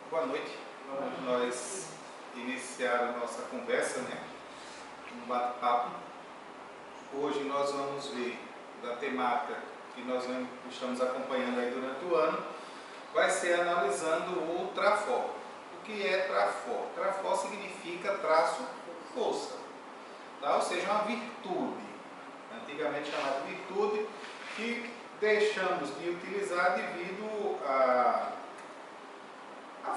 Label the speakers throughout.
Speaker 1: Boa noite. Vamos nós iniciar a nossa conversa, um bate-papo. Hoje nós vamos ver da temática que nós estamos acompanhando aí durante o ano, vai ser analisando o TRAFOR. O que é TRAFOR? TRAFOR significa traço força, tá? Ou seja, uma virtude, antigamente chamada virtude, que deixamos de utilizar devido a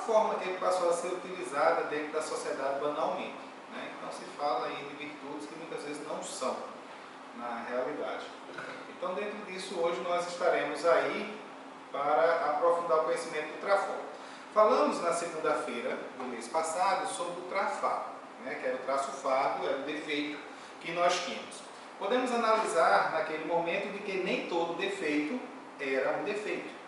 Speaker 1: forma que ele passou a ser utilizada dentro da sociedade banalmente, né? Então se fala aí de virtudes que muitas vezes não são na realidade. Então dentro disso hoje nós estaremos aí para aprofundar o conhecimento do TRAFOR. Falamos na segunda-feira do mês passado sobre o TRAFAR, que era o traço fardo, era o defeito que nós tínhamos. Podemos analisar naquele momento de que nem todo defeito era um defeito.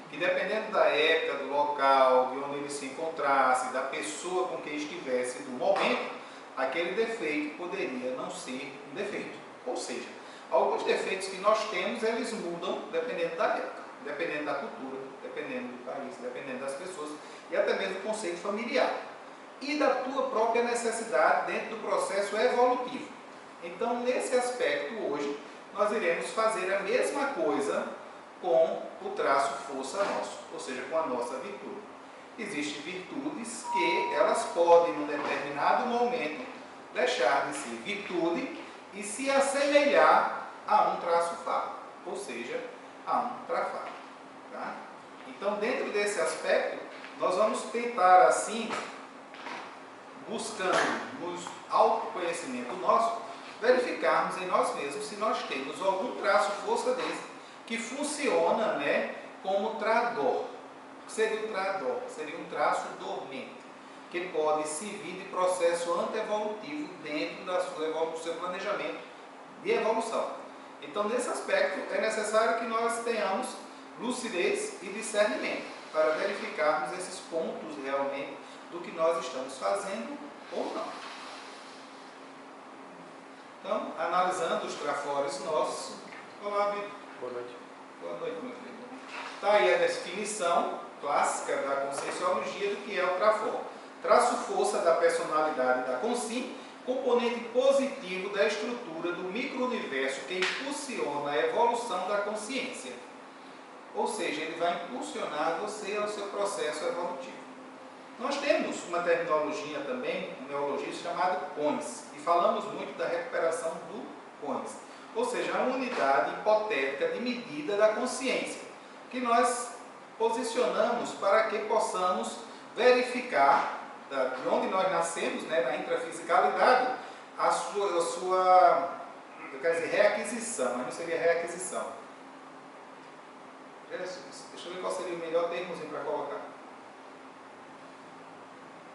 Speaker 1: Que dependendo da época, do local, de onde ele se encontrasse, da pessoa com quem estivesse, do momento, aquele defeito poderia não ser um defeito. Ou seja, alguns defeitos que nós temos, eles mudam dependendo da época, dependendo da cultura, dependendo do país, dependendo das pessoas e até mesmo do conceito familiar. E da tua própria necessidade dentro do processo evolutivo. Então, nesse aspecto, hoje, nós iremos fazer a mesma coisa com o traço força nosso, ou seja, com a nossa virtude. Existem virtudes que elas podem, num determinado momento, deixar de ser virtude e se assemelhar a um traço fardo, ou seja, a um TRAFAR. Tá? Então, dentro desse aspecto, nós vamos tentar, assim, buscando no autoconhecimento nosso, verificarmos em nós mesmos se nós temos algum traço força desse que funciona, como trador. O que seria o trador? Seria um traço dormente, que pode servir de processo antievolutivo dentro do seu planejamento de evolução. Então, nesse aspecto, é necessário que nós tenhamos lucidez e discernimento para verificarmos esses pontos realmente do que nós estamos fazendo ou não. Então, analisando os trafores nossos. Olá, Vitor.
Speaker 2: Boa noite.
Speaker 1: Boa noite, meu filho. Está aí a definição clássica da conscienciologia do que é o TRAFOR. Traço força da personalidade da consciência, componente positivo da estrutura do micro-universo que impulsiona a evolução da consciência. Ou seja, ele vai impulsionar você ao seu processo evolutivo. Nós temos uma terminologia também, um neologismo chamado CONS, e falamos muito da recuperação do CONS. Ou seja, a unidade hipotética de medida da consciência, que nós posicionamos para que possamos verificar de onde nós nascemos, na intrafisicalidade, a sua reaquisição, mas não seria reaquisição. Deixa eu ver qual seria o melhor termozinho para colocar.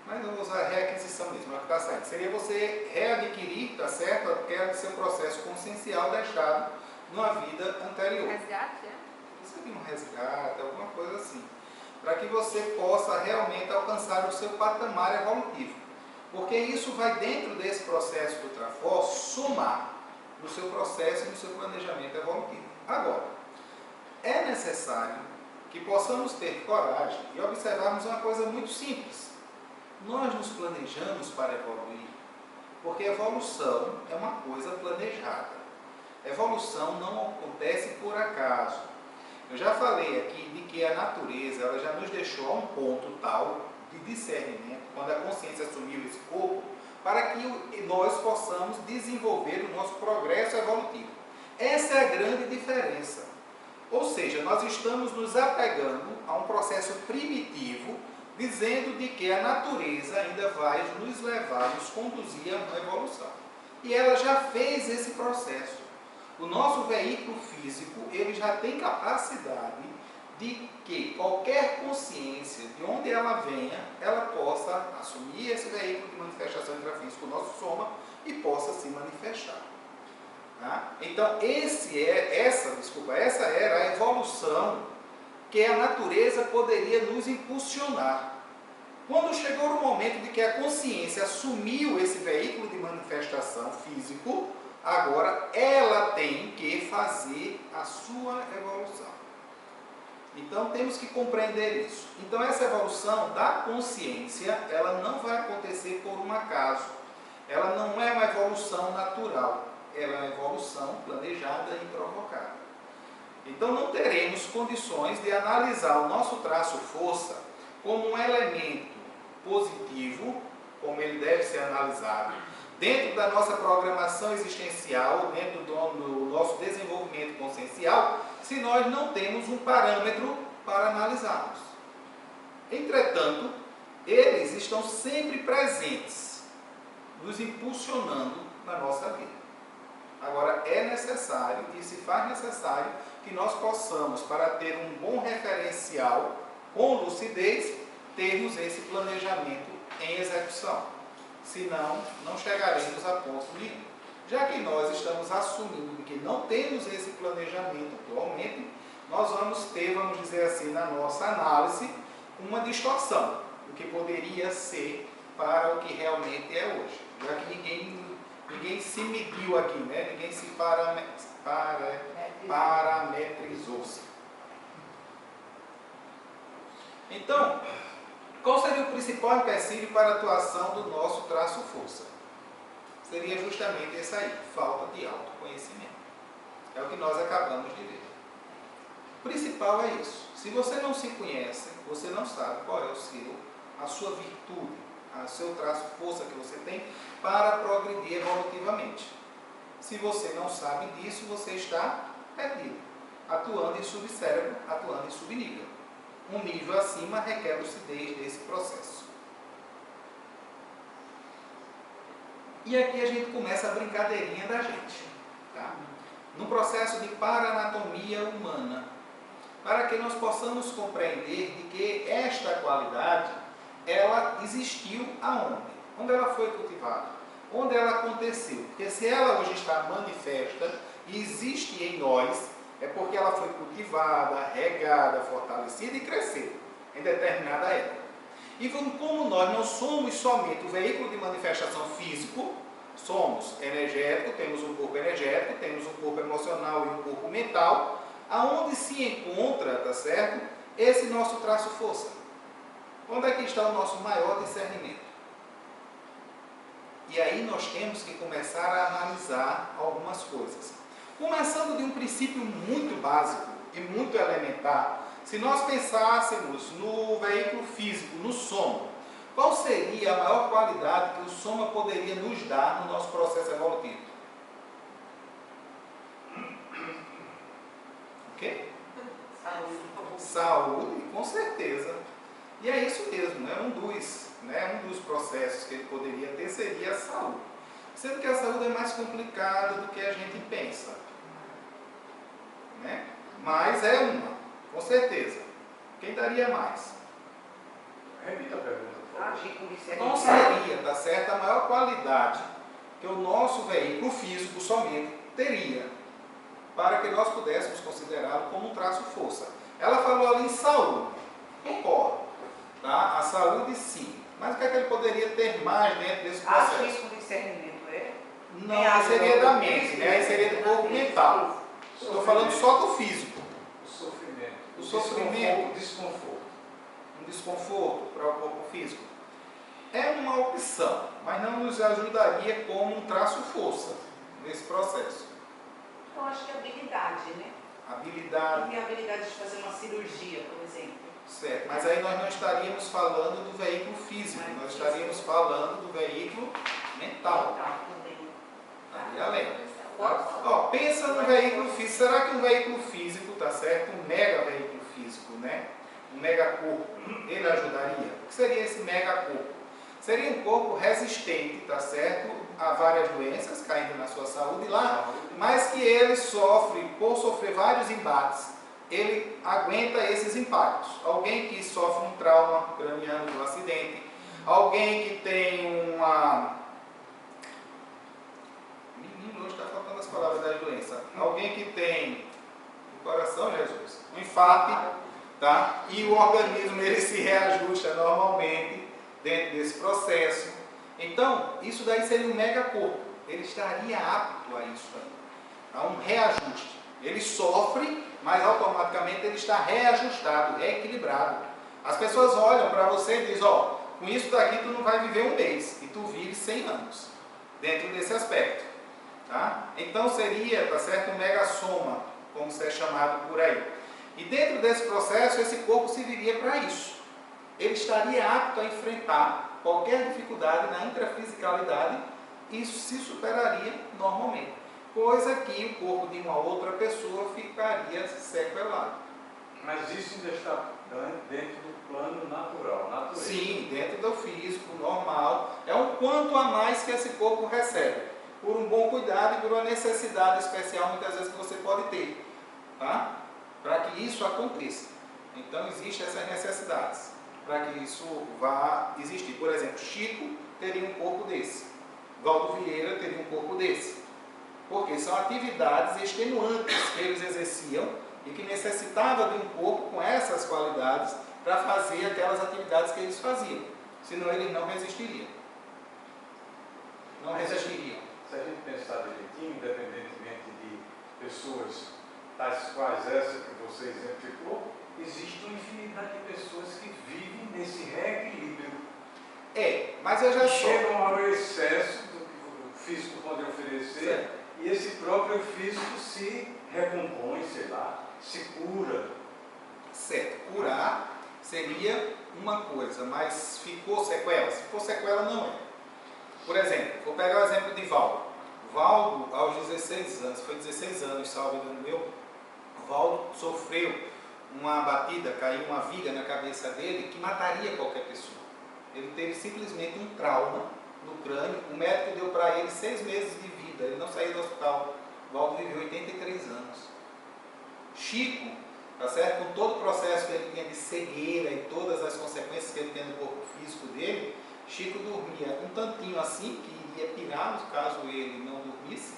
Speaker 1: Mas eu vou usar reaquisição mesmo, vai ficar certo. Seria você readquirir, tá certo? Aquele seu processo consciencial deixado numa vida anterior.
Speaker 3: Resgate, é?
Speaker 1: Seria um resgate, alguma coisa assim. Para que você possa realmente alcançar o seu patamar evolutivo. Porque isso vai dentro desse processo do TRAFOR somar no seu processo e no seu planejamento evolutivo. Agora, é necessário que possamos ter coragem e observarmos uma coisa muito simples. Nós nos planejamos para evoluir, porque evolução é uma coisa planejada. Evolução não acontece por acaso. Eu já falei aqui de que a natureza ela já nos deixou a um ponto tal de discernimento, quando a consciência assumiu esse corpo, para que nós possamos desenvolver o nosso progresso evolutivo. Essa é a grande diferença. Ou seja, nós estamos nos apegando a um processo primitivo, dizendo de que a natureza ainda vai nos levar, nos conduzir a uma evolução. E ela já fez esse processo. O nosso veículo físico, ele já tem capacidade de que qualquer consciência, de onde ela venha, ela possa assumir esse veículo de manifestação intrafísica, o nosso soma, e possa se manifestar. Tá? Então, essa era a evolução que a natureza poderia nos impulsionar. Quando chegou o momento de que a consciência assumiu esse veículo de manifestação físico, agora ela tem que fazer a sua evolução. Então temos que compreender isso. Então essa evolução da consciência, ela não vai acontecer por um acaso. Ela não é uma evolução natural, ela é uma evolução planejada e provocada. Então não teremos condições de analisar o nosso traço força como um elemento positivo, como ele deve ser analisado, dentro da nossa programação existencial, dentro do nosso desenvolvimento consciencial, se nós não temos um parâmetro para analisarmos. Entretanto, eles estão sempre presentes, nos impulsionando na nossa vida. Agora, é necessário e se faz necessário que nós possamos, para ter um bom referencial, com lucidez, termos esse planejamento em execução. Senão, não chegaremos a ponto nenhum. Já que nós estamos assumindo que não temos esse planejamento atualmente, nós vamos ter, vamos dizer assim, na nossa análise, uma distorção do que poderia ser para o que realmente é hoje. Já que ninguém se mediu aqui, né? Ninguém se parametrizou-se. Então, qual seria o principal empecilho para a atuação do nosso traço força? Seria justamente esse aí, falta de autoconhecimento. É o que nós acabamos de ver. O principal é isso. Se você não se conhece, você não sabe qual é a sua virtude, o seu traço força que você tem para progredir evolutivamente. Se você não sabe disso, você está perdido, atuando em subcérebro, atuando em subnível. Um nível acima requer lucidez desse processo. E aqui a gente começa a brincadeirinha da gente, tá? No processo de paranatomia humana, para que nós possamos compreender de que esta qualidade, ela existiu aonde? Onde ela foi cultivada? Onde ela aconteceu? Porque se ela hoje está manifesta e existe em nós, é porque ela foi cultivada, regada, fortalecida e cresceu em determinada época. E como nós não somos somente o veículo de manifestação físico, somos energético, temos um corpo energético, temos um corpo emocional e um corpo mental, aonde se encontra, tá certo, esse nosso traço força. Onde é que está o nosso maior discernimento? E aí nós temos que começar a analisar algumas coisas. Começando de um princípio muito básico e muito elementar, se nós pensássemos no veículo físico, no soma, qual seria a maior qualidade que o soma poderia nos dar no nosso processo evolutivo? O quê? Saúde, com certeza. E é isso mesmo, né? Um dos processos que ele poderia ter seria a saúde. Sendo que a saúde é mais complicada do que a gente pensa, né? Mas é uma, com certeza. Quem daria mais?
Speaker 2: Repita a pergunta.
Speaker 1: Qual seria, tá certo, a maior qualidade que o nosso veículo físico somente teria para que nós pudéssemos considerá-lo como um traço força? Ela falou ali em saúde. Concordo. Tá? A saúde sim. Mas o que é que ele poderia ter mais dentro desse processo?
Speaker 3: Acho isso um discernimento, é?
Speaker 1: Não, seria da mente, né? Seria do corpo mental. Estou falando só do físico.
Speaker 2: O sofrimento.
Speaker 1: O sofrimento.
Speaker 2: O desconforto.
Speaker 1: Um desconforto para o corpo físico. É uma opção, mas não nos ajudaria como um traço força nesse processo.
Speaker 3: Eu acho que é habilidade, né?
Speaker 1: Habilidade.
Speaker 3: Tem a habilidade de fazer uma cirurgia, por exemplo.
Speaker 1: Certo, mas aí nós não estaríamos falando do veículo físico, nós estaríamos falando do veículo mental. Ali além. Ó, pensa no veículo físico. Será que um veículo físico, tá certo? Um mega veículo físico, né? Um megacorpo, ele ajudaria? O que seria esse megacorpo? Seria um corpo resistente, tá certo? A várias doenças caindo na sua saúde lá, mas que ele sofre, por sofrer vários embates, ele aguenta esses impactos. Alguém que sofre um trauma craniano de um acidente, alguém que tem uma... Menino, hoje está faltando as palavras da doença. Alguém que tem o coração, Jesus, um infarto, tá? E o organismo ele se reajusta normalmente dentro desse processo. Então, isso daí seria um megacorpo. Ele estaria apto a isso, a um reajuste. Ele sofre mas automaticamente ele está reajustado, reequilibrado. As pessoas olham para você e dizem, ó, com isso daqui tu não vai viver um mês, e tu vive 100 anos, dentro desse aspecto. Tá? Então seria, tá certo, um mega-soma, como se é chamado por aí. E dentro desse processo, esse corpo serviria para isso. Ele estaria apto a enfrentar qualquer dificuldade na intrafisicalidade, isso se superaria normalmente. Coisa que o corpo de uma outra pessoa ficaria sequelado.
Speaker 2: Mas isso ainda está dentro do plano natural, natureza.
Speaker 1: Sim, dentro do físico, normal. É um quanto a mais que esse corpo recebe. Por um bom cuidado e por uma necessidade especial, muitas vezes, que você pode ter. Tá? Para que isso aconteça. Então, existem essas necessidades. Para que isso vá existir. Por exemplo, Chico teria um corpo desse. Valdo Vieira teria um corpo desse. Porque são atividades extenuantes que eles exerciam e que necessitava de um corpo com essas qualidades para fazer aquelas atividades que eles faziam. Senão eles não resistiriam. Não resistiriam.
Speaker 2: Se a gente pensar direitinho, independentemente de pessoas tais quais essa que você exemplificou, existe uma infinidade de pessoas que vivem nesse reequilíbrio.
Speaker 1: Mas eu já
Speaker 2: chegam ao excesso do que o físico pode oferecer, certo. E esse próprio físico se recompõe, sei lá, se cura.
Speaker 1: Certo, curar seria uma coisa, mas ficou sequela? Se ficou sequela, não é. Por exemplo, vou pegar o exemplo de Valdo. Valdo, aos 16 anos, foi 16 anos, salvo engano meu, Valdo sofreu uma batida, caiu uma viga na cabeça dele que mataria qualquer pessoa. Ele teve simplesmente um trauma no crânio, o médico deu para ele 6 meses de vida, ele não saiu do hospital. Valdo viveu 83 anos. Chico, tá certo? Com todo o processo que ele tinha de cegueira e todas as consequências que ele tem no corpo físico dele, Chico dormia um tantinho assim, que iria pirar caso ele não dormisse,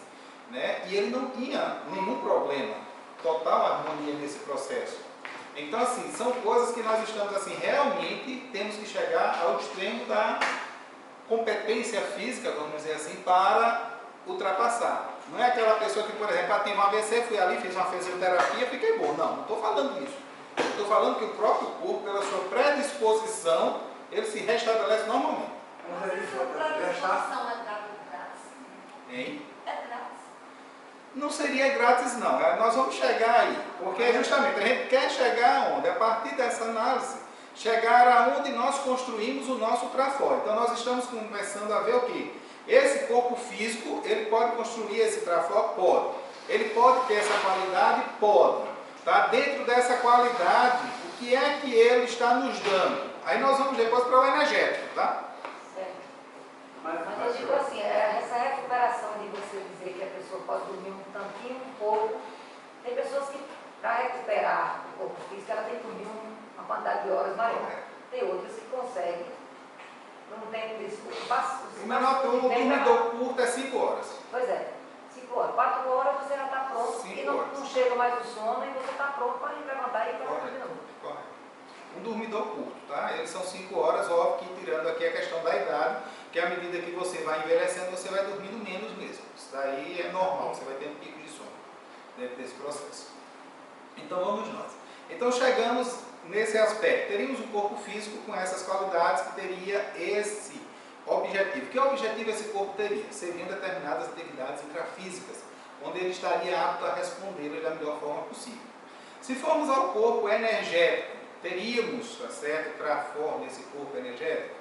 Speaker 1: né? E ele não tinha nenhum problema, total harmonia nesse processo. Então, assim, são coisas que nós estamos, assim, realmente temos que chegar ao extremo da competência física, vamos dizer assim, para ultrapassar. Não é aquela pessoa que, por exemplo, tem um AVC, fui ali, fiz uma fisioterapia, fiquei bom. Não estou falando disso. Estou falando que o próprio corpo, pela sua predisposição, ele se restabelece normalmente.
Speaker 4: Mas a predisposição é grátis?
Speaker 1: Hein?
Speaker 4: É grátis?
Speaker 1: Não seria grátis, não. Nós vamos chegar aí. Porque justamente a gente quer chegar aonde? A partir dessa análise, chegar aonde nós construímos o nosso trafó. Então nós estamos começando a ver o quê? Esse corpo físico, ele pode construir esse trafó? Pode. Ele pode ter essa qualidade? Pode. Tá? Dentro dessa qualidade, o que é que ele está nos dando? Aí nós vamos depois para o energético, tá?
Speaker 4: Certo. Mas eu digo assim, essa recuperação de você dizer que a pessoa pode dormir um tantinho, um pouco, tem pessoas que, para recuperar o corpo físico, ela tem que dormir uma quantidade de horas maior. Tem outras que conseguem, não tem isso.
Speaker 1: O menor dormidor curto é 5 horas.
Speaker 4: Pois é, 5 horas. 4 horas você já está pronto e não chega mais o sono e você está pronto para levantar e ir para o de novo.
Speaker 1: Correto. Um dormidor curto, tá? Eles são 5 horas, óbvio que tirando aqui a questão da idade, que à medida que você vai envelhecendo, você vai dormindo menos mesmo. Isso daí é normal, você vai tendo picos de sono dentro desse processo. Então vamos nós. Então chegamos nesse aspecto. Teríamos um corpo físico com essas qualidades que teria esse objetivo. Que objetivo esse corpo teria? Seriam determinadas atividades intrafísicas, onde ele estaria apto a responder da melhor forma possível. Se formos ao corpo energético, teríamos, tá certo, trafó nesse corpo energético?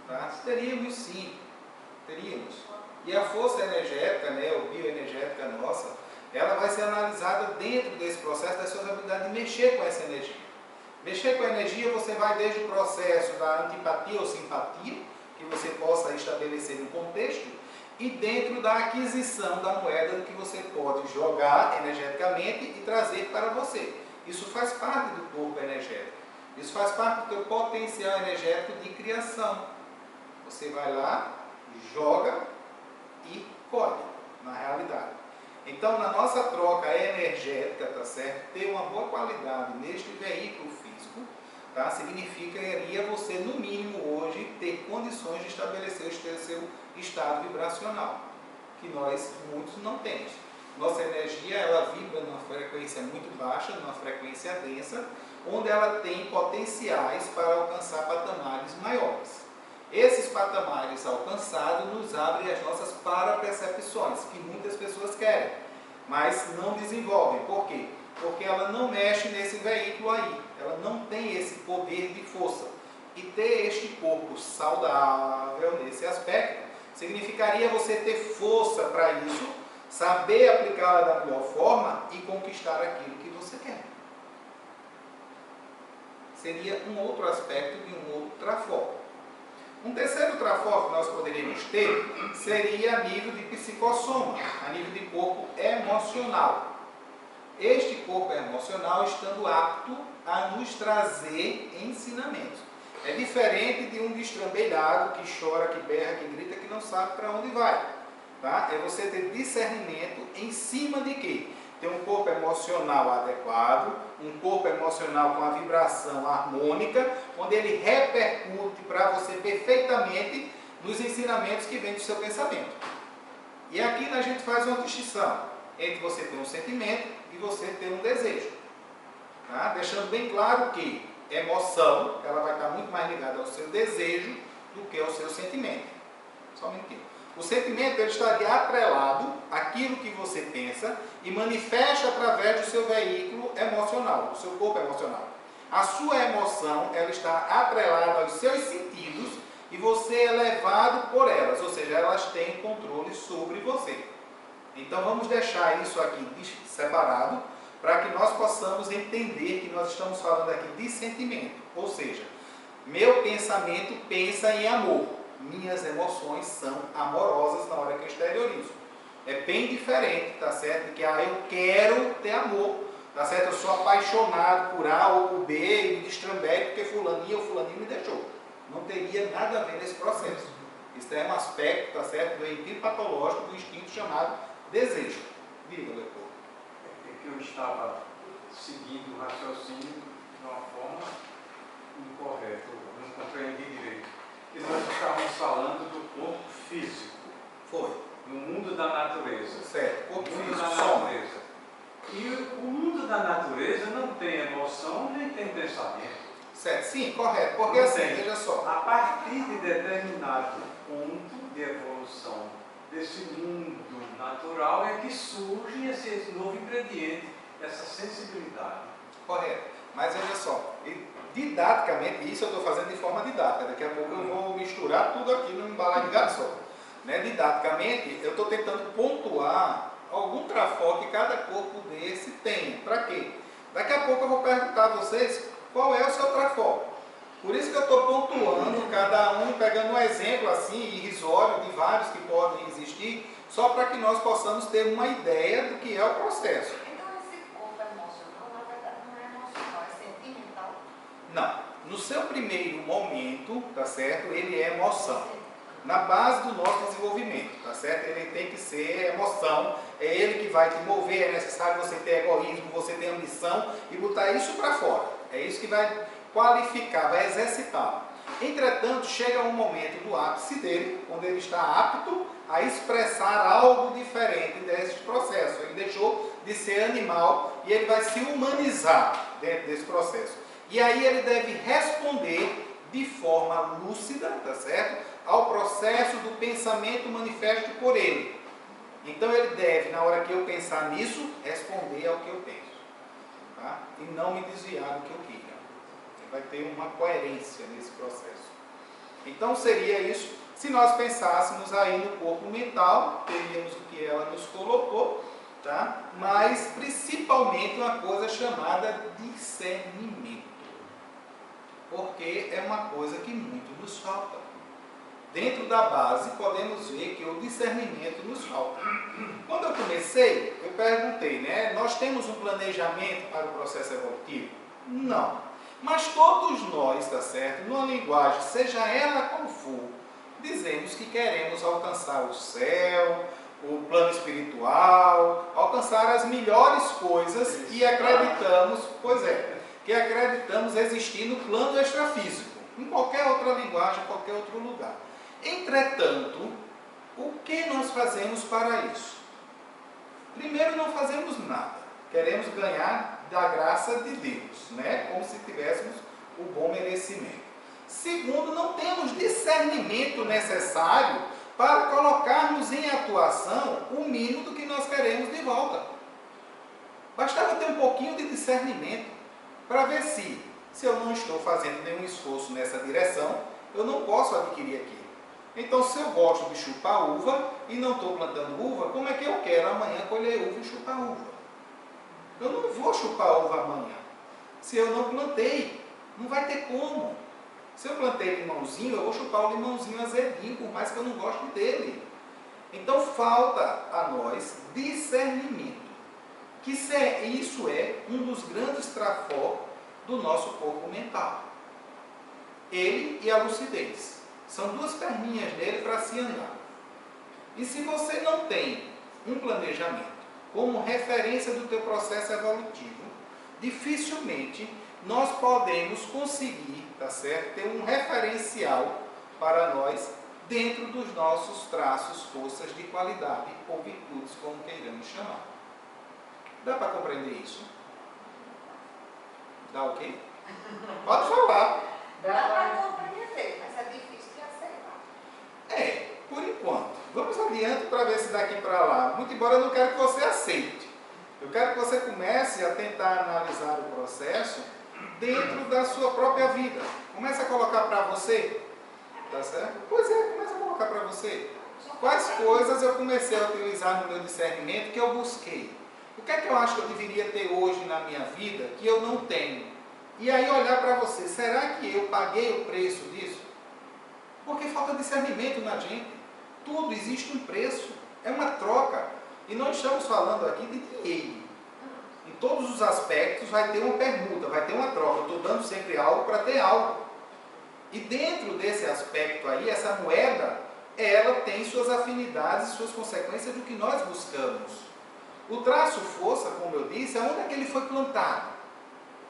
Speaker 1: Tá? Teríamos sim, teríamos. E a força energética, né, ou bioenergética nossa, ela vai ser analisada dentro desse processo das suas habilidades de mexer com essa energia. Mexer com a energia, você vai desde o processo da antipatia ou simpatia, que você possa estabelecer no contexto, e dentro da aquisição da moeda que você pode jogar energeticamente e trazer para você. Isso faz parte do corpo energético. Isso faz parte do teu potencial energético de criação. Você vai lá, joga e colhe, na realidade. Então, na nossa troca energética, tá certo? Ter uma boa qualidade neste veículo físico, tá? Significaria você, no mínimo hoje, ter condições de estabelecer o seu estado vibracional, que nós, muitos, não temos. Nossa energia, ela vibra numa frequência muito baixa, numa frequência densa, onde ela tem potenciais para alcançar patamares maiores. Esses patamares alcançados nos abrem as nossas parapercepções, que muitas pessoas querem, mas não desenvolvem. Por quê? Porque ela não mexe nesse veículo aí, ela não tem esse poder de força. E ter este corpo saudável nesse aspecto, significaria você ter força para isso, saber aplicá-la da melhor forma e conquistar aquilo que você quer. Seria um outro aspecto de um outro trafó. Um terceiro trafó que nós poderíamos ter seria a nível de psicossoma, a nível de corpo emocional. Este corpo emocional estando apto a nos trazer ensinamentos. É diferente de um destrambelhado que chora, que berra, que grita, que não sabe para onde vai. Tá? É você ter discernimento em cima de quê? Ter um corpo emocional adequado, um corpo emocional com a vibração harmônica, onde ele repercute para você perfeitamente nos ensinamentos que vêm do seu pensamento. E aqui a gente faz uma distinção entre você ter um sentimento e você ter um desejo. Tá? Deixando bem claro que emoção, ela vai estar muito mais ligada ao seu desejo do que ao seu sentimento. Só um minutinho. O sentimento ele estaria atrelado àquilo que você pensa e manifesta através do seu veículo emocional, do seu corpo emocional. A sua emoção ela está atrelada aos seus sentidos e você é levado por elas, ou seja, elas têm controle sobre você. Então vamos deixar isso aqui separado para que nós possamos entender que nós estamos falando aqui de sentimento, ou seja, meu pensamento pensa em amor. Minhas emoções são amorosas na hora que eu exteriorizo. É bem diferente, tá certo? Que eu quero ter amor, tá certo? Eu sou apaixonado por A ou por B e me destrambelho porque fulaninho ou fulaninho me deixou. Não teria nada a ver nesse processo. Isso é um aspecto, tá certo? Do instinto patológico, do instinto chamado desejo. Diga, Leopoldo.
Speaker 2: É que eu estava seguindo o raciocínio de uma forma incorreta, eu não compreendi direito. Que nós estávamos falando do corpo físico.
Speaker 1: Foi.
Speaker 2: No mundo da natureza.
Speaker 1: Certo. Corpo
Speaker 2: mundo
Speaker 1: físico
Speaker 2: da natureza. E o mundo da natureza não tem emoção nem tem pensamento.
Speaker 1: Certo, sim, correto. Porque
Speaker 2: Não
Speaker 1: assim,
Speaker 2: tem.
Speaker 1: veja só.
Speaker 2: A partir de determinado ponto de evolução desse mundo natural é que surge esse novo ingrediente, essa sensibilidade.
Speaker 1: Correto. Mas veja só, didaticamente, isso eu estou fazendo de forma didática. Daqui a pouco eu vou misturar tudo aqui num baladeado só. Né? Didaticamente, eu estou tentando pontuar algum trafó que cada corpo desse tem. Para quê? Daqui a pouco eu vou perguntar a vocês qual é o seu trafó. Por isso que eu estou pontuando cada um, pegando um exemplo assim, irrisório, de vários que podem existir, só para que nós possamos ter uma ideia do que é o processo.
Speaker 4: Então esse corpo emocional, na verdade, não é emocional, é sentimental.
Speaker 1: Não. No seu primeiro momento, tá certo? Ele é emoção. Na base do nosso desenvolvimento, tá certo? Ele tem que ser emoção, é ele que vai te mover, é necessário você ter egoísmo, você ter ambição e botar isso para fora. É isso que vai qualificar, vai exercitar. Entretanto, chega um momento do ápice dele, onde ele está apto a expressar algo diferente desse processo. Ele deixou de ser animal e ele vai se humanizar dentro desse processo. E aí ele deve responder de forma lúcida, tá certo? Ao processo do pensamento manifesto por ele. Então ele deve, na hora que eu pensar nisso, responder ao que eu penso. Tá? E não me desviar do que eu queira. Ele vai ter uma coerência nesse processo. Então seria isso. Se nós pensássemos aí no corpo mental, teríamos o que ela nos colocou, tá? Mas principalmente uma coisa chamada discernimento. Porque é uma coisa que muito nos falta. Dentro da base, podemos ver que o discernimento nos falta. Quando eu comecei, eu perguntei, né? Nós temos um planejamento para o processo evolutivo? Não. Mas todos nós, tá certo? Numa linguagem, seja ela qual for, dizemos que queremos alcançar o céu, o plano espiritual, alcançar as melhores coisas e acreditamos, que acreditamos existir no plano extrafísico, em qualquer outra linguagem, em qualquer outro lugar. Entretanto, o que nós fazemos para isso? Primeiro, não fazemos nada. Queremos ganhar da graça de Deus, né? Como se tivéssemos o bom merecimento. Segundo, não temos discernimento necessário para colocarmos em atuação o mínimo do que nós queremos de volta. Bastava ter um pouquinho de discernimento para ver se eu não estou fazendo nenhum esforço nessa direção, eu não posso adquirir aquilo. Então, se eu gosto de chupar uva e não estou plantando uva, como é que eu quero amanhã colher uva e chupar uva? Eu não vou chupar uva amanhã, se eu não plantei. Não vai ter como. Se eu plantei limãozinho, eu vou chupar o limãozinho azedinho, por mais que eu não goste dele. Então, falta a nós discernimento. Que isso é um dos grandes trafós do nosso corpo mental. Ele e a lucidez. São duas perninhas dele para se andar. E se você não tem um planejamento como referência do teu processo evolutivo, dificilmente nós podemos conseguir, tá certo, ter um referencial para nós dentro dos nossos traços, forças de qualidade ou virtudes, como queiramos chamar. Dá para compreender isso? Dá o quê? Pode falar.
Speaker 3: Dá para compreender, mas é difícil de aceitar.
Speaker 1: Por enquanto. Vamos adiante para ver se daqui para lá. Muito embora eu não quero que você aceite. Eu quero que você comece a tentar analisar o processo dentro da sua própria vida. Comece a colocar para você. Tá certo? Pois é, comece a colocar para você. Quais coisas eu comecei a utilizar no meu discernimento que eu busquei? O que é que eu acho que eu deveria ter hoje na minha vida que eu não tenho? E aí olhar para você, será que eu paguei o preço disso? Porque falta discernimento na gente. Tudo existe um preço, é uma troca. E nós estamos falando aqui de dinheiro. Em todos os aspectos vai ter uma permuta, vai ter uma troca. Eu estou dando sempre algo para ter algo. E dentro desse aspecto aí, essa moeda, ela tem suas afinidades, suas consequências do que nós buscamos. O traço força, como eu disse, aonde é que ele foi plantado?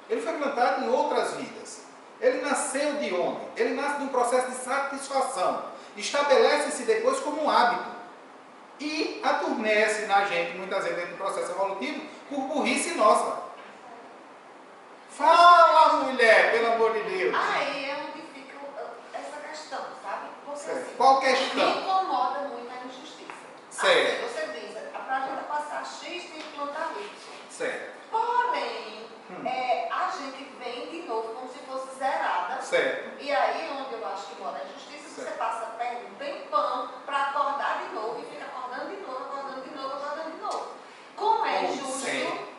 Speaker 1: Ele foi plantado em outras vidas. Ele nasceu de onde? Ele nasce de um processo de satisfação. Estabelece-se depois como um hábito. E adormece na gente, muitas vezes, dentro do processo evolutivo, por burrice nossa. Fala, mulher, pelo amor de Deus.
Speaker 3: Aí é onde fica essa questão, sabe? Porque, assim,
Speaker 1: qual questão?
Speaker 3: me incomoda muito a injustiça.
Speaker 1: Certo.
Speaker 3: Você diz, para a gente passar X tem que plantar Y.
Speaker 1: Certo.
Speaker 3: Porém, a gente vem de novo como se fosse zerada.
Speaker 1: Certo.
Speaker 3: E aí é onde eu acho que mora a injustiça,
Speaker 1: Certo.
Speaker 3: você passa perto um tempão para acordar de novo e fica acordando de novo, acordando de novo, acordando de novo. Como é injusto,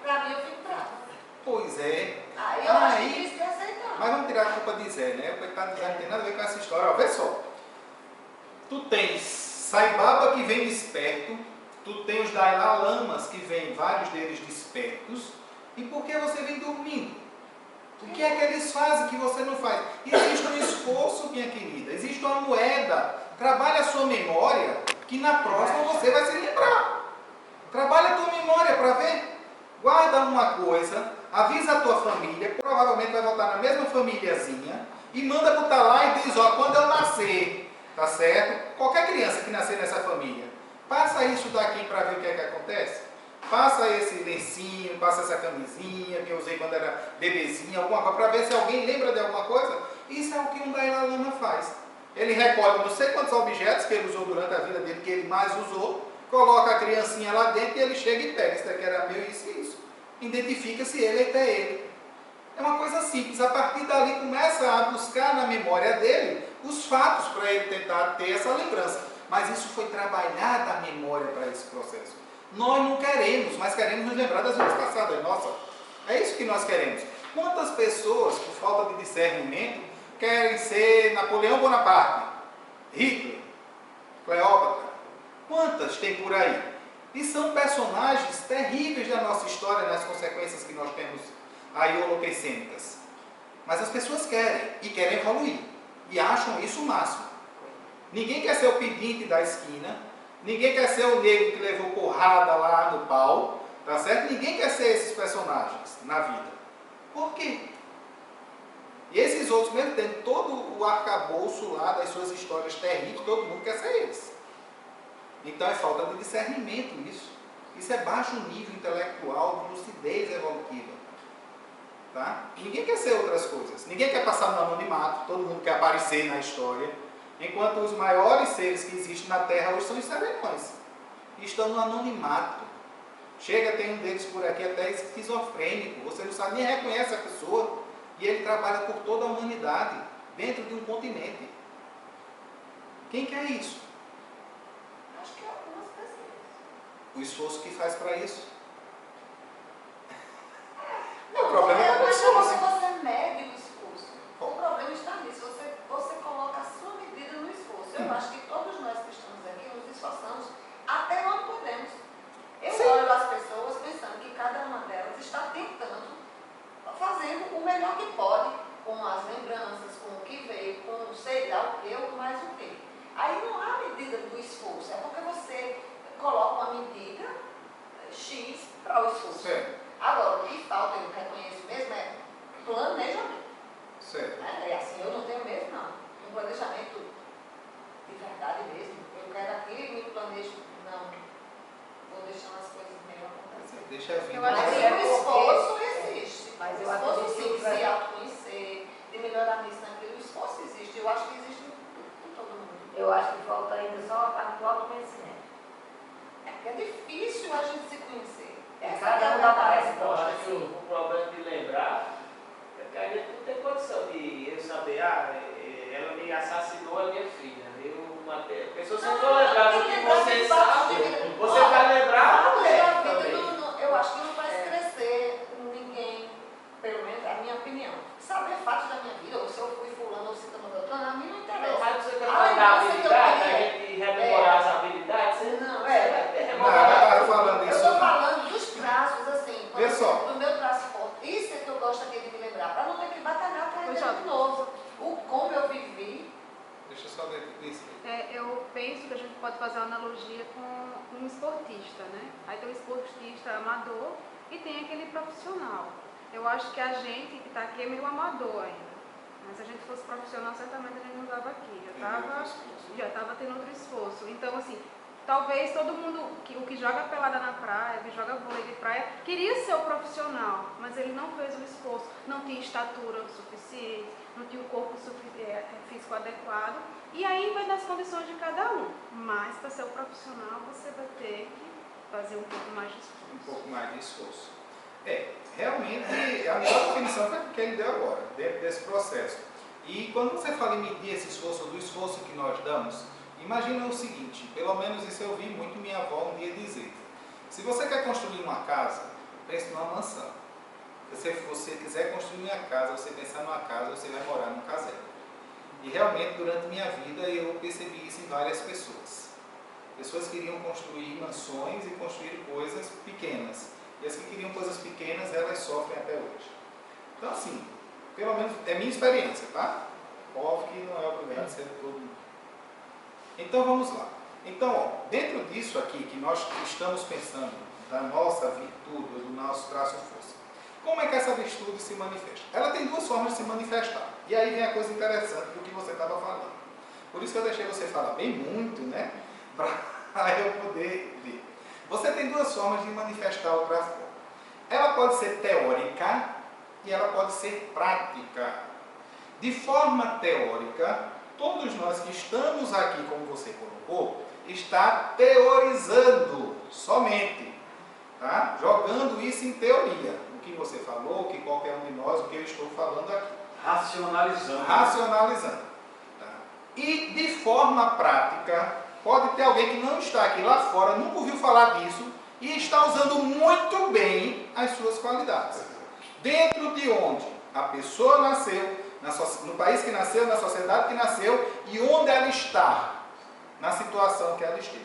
Speaker 3: para mim eu fico brava.
Speaker 1: Pois é.
Speaker 3: Aí eu acho difícil de aceitar.
Speaker 1: Mas vamos tirar a culpa de Zé, né? O coitado de Zé não tem nada a ver com essa história. Ó, vê só. Tu tens Sai Baba que vem desperto, tu tens os Dalai Lamas que vêm, vários deles despertos. E por que você vem dormindo? O que é que eles fazem que você não faz? Existe um esforço, minha querida. Existe uma moeda. Trabalhe a sua memória, que na próxima você vai se lembrar. Trabalhe a tua memória para ver. Guarda uma coisa, avisa a tua família, provavelmente vai voltar na mesma famíliazinha, e manda botar lá e diz, ó, quando eu nascer, tá certo? Qualquer criança que nascer nessa família, passa isso daqui para ver o que é que acontece. Passa esse lencinho, passa essa camisinha que eu usei quando era bebezinha, alguma coisa, para ver se alguém lembra de alguma coisa. Isso é o que um Dalai Lama faz. Ele recolhe não sei quantos objetos que ele usou durante a vida dele, que ele mais usou, coloca a criancinha lá dentro e ele chega e pega. Isso daqui era meu, isso e isso. Identifica se ele é ele. É uma coisa simples. A partir dali começa a buscar na memória dele os fatos para ele tentar ter essa lembrança. Mas isso foi trabalhada a memória para esse processo. Nós não queremos, mas queremos nos lembrar das vidas passadas. Nossa, é isso que nós queremos. Quantas pessoas, por falta de discernimento, querem ser Napoleão Bonaparte, Hitler, Cleópatra? Quantas tem por aí? E são personagens terríveis da nossa história, nas consequências que nós temos aí holocênicas. Mas as pessoas querem, e querem evoluir, e acham isso o máximo. Ninguém quer ser o pedinte da esquina, ninguém quer ser o negro que levou porrada lá no pau, tá certo? Ninguém quer ser esses personagens na vida. Por quê? E esses outros mesmo têm todo o arcabouço lá das suas histórias terríveis, todo mundo quer ser eles. Então é falta de discernimento isso. Isso é baixo nível intelectual de lucidez evolutiva. Tá? Ninguém quer ser outras coisas. Ninguém quer passar no anonimato, todo mundo quer aparecer na história. Enquanto os maiores seres que existem na Terra hoje são os serenões. E estão no anonimato. Chega, tem um deles por aqui até esquizofrênico. Você não sabe, nem reconhece a pessoa. E ele trabalha por toda a humanidade, dentro de um continente. Quem quer isso?
Speaker 3: Acho que algumas pessoas.
Speaker 1: O esforço que faz para isso.
Speaker 3: Não,
Speaker 1: O problema é o
Speaker 3: mas
Speaker 1: esforço.
Speaker 3: você mede o esforço. O problema está nisso. Você coloca a sua medida no esforço. Eu acho que todos nós que estamos aqui nos esforçamos até onde podemos. Eu olho as pessoas pensando que cada uma delas está tentando, fazendo o melhor que pode, com as lembranças, com o que veio, com sei lá o que, ou mais o que. Aí não há medida do esforço, é porque você coloca uma medida X para o esforço.
Speaker 1: Certo.
Speaker 3: Agora, o que falta, eu reconheço mesmo, é planejamento.
Speaker 1: Certo.
Speaker 3: É assim, eu não tenho mesmo, não. Um planejamento de verdade mesmo. Eu quero aquilo, me planejo, não. Vou deixando as coisas meio acontecer.
Speaker 1: Deixa vir.
Speaker 3: Eu acho que o esforço existe.
Speaker 4: Mas
Speaker 3: O
Speaker 4: eu
Speaker 3: esforço
Speaker 4: acredito
Speaker 3: sim, de
Speaker 4: que
Speaker 3: se autoconhecer, de melhorar nisso, naquilo, o esforço existe. Eu acho que existe em todo mundo.
Speaker 4: Eu acho que falta ainda só a parte do autoconhecimento.
Speaker 3: É porque é difícil a gente se conhecer. Essa
Speaker 4: Cada
Speaker 3: é a
Speaker 4: um dá uma
Speaker 3: verdade.
Speaker 5: Eu
Speaker 4: resposta,
Speaker 5: acho que
Speaker 4: assim.
Speaker 5: o problema de lembrar é que a gente não tem condição de eu saber, ela me assassinou a minha filha. A pessoa se for lembrar do que você sabe, você vai lembrar
Speaker 3: Fatos
Speaker 5: até
Speaker 3: da vida,
Speaker 5: também.
Speaker 3: eu acho que não faz crescer ninguém, pelo menos a minha opinião. Saber fatos da minha vida, ou se eu fui fulano ou se eu estou doutorando, a mim não interessa.
Speaker 5: Mas você quer
Speaker 3: Ah,
Speaker 5: mandar a
Speaker 3: então você
Speaker 5: habilidade,
Speaker 3: quer-
Speaker 5: a gente rememorar as habilidades, você
Speaker 3: Não,
Speaker 5: você vai ter
Speaker 1: Não,
Speaker 5: rememorar.
Speaker 1: ela está falando
Speaker 3: Eu
Speaker 1: isso.
Speaker 3: estou falando dos traços, assim, por
Speaker 1: Vê só.
Speaker 3: exemplo, do meu traço forte. Isso é que eu gosto aqui de me lembrar, para não ter que batalhar atrás dele de novo. O como eu vivi.
Speaker 1: Deixa eu só ver isso.
Speaker 6: Eu penso que a gente pode fazer uma analogia com um esportista, né? Aí tem o esportista amador e tem aquele profissional. Eu acho que a gente que está aqui é meio amador ainda. Mas se a gente fosse profissional, certamente a gente não estava aqui. Já estava tendo outro esforço. Então, assim, talvez todo mundo, o que joga pelada na praia, que joga vôlei de praia, queria ser o profissional, mas ele não fez o esforço. Não tinha estatura suficiente, não tinha o corpo físico adequado. E aí vai das condições de cada um. Mas para ser o profissional, você vai ter que fazer um pouco mais de esforço.
Speaker 1: Um pouco mais de esforço. Realmente, a melhor definição foi a que ele deu agora, dentro desse processo. E quando você fala em medir esse esforço, do esforço que nós damos, imagina o seguinte, pelo menos isso eu vi muito minha avó um dia dizer. Se você quer construir uma casa, pense numa mansão. Se você quiser construir uma casa, você pensar numa casa, você vai morar num casebre. E realmente, durante minha vida, eu percebi isso em várias pessoas. Pessoas queriam construir mansões e construir coisas pequenas. E as que queriam coisas pequenas, elas sofrem até hoje. Então, assim, pelo menos é minha experiência, tá? Óbvio que não é obrigado a ser todo mundo. Então, vamos lá. Então, ó, dentro disso aqui, que nós estamos pensando, da nossa virtude, do nosso traço força, como é que essa virtude se manifesta? Ela tem duas formas de se manifestar. E aí vem a coisa interessante do que você estava falando. Por isso que eu deixei você falar bem muito, né? Para eu poder ver. Você tem duas formas de manifestar o traço força. Ela pode ser teórica e ela pode ser prática. De forma teórica, todos nós que estamos aqui, como você colocou, está teorizando somente, tá? Jogando isso em teoria. O que você falou, o que qualquer um de nós, o que eu estou falando aqui.
Speaker 2: Racionalizando.
Speaker 1: Racionalizando. Tá? E de forma prática, pode ter alguém que não está aqui lá fora, nunca ouviu falar disso e está usando muito bem as suas qualidades. Dentro de onde a pessoa nasceu, no país que nasceu, na sociedade que nasceu e onde ela está, na situação que ela esteja,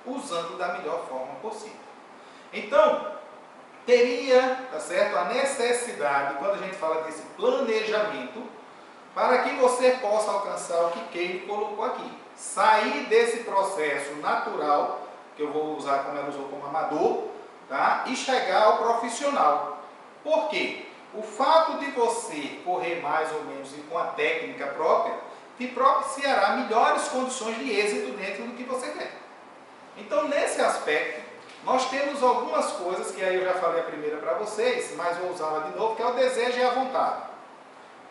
Speaker 1: usando da melhor forma possível. Então, teria, tá certo, a necessidade, quando a gente fala desse planejamento, para que você possa alcançar o que Keili colocou aqui. Sair desse processo natural, que eu vou usar como ela usou como amador, tá? E chegar ao profissional. Por quê? O fato de você correr mais ou menos e com a técnica própria, te propiciará melhores condições de êxito dentro do que você quer. Então, nesse aspecto, nós temos algumas coisas, que aí eu já falei a primeira para vocês, mas vou usá-la de novo, que é o desejo e a vontade.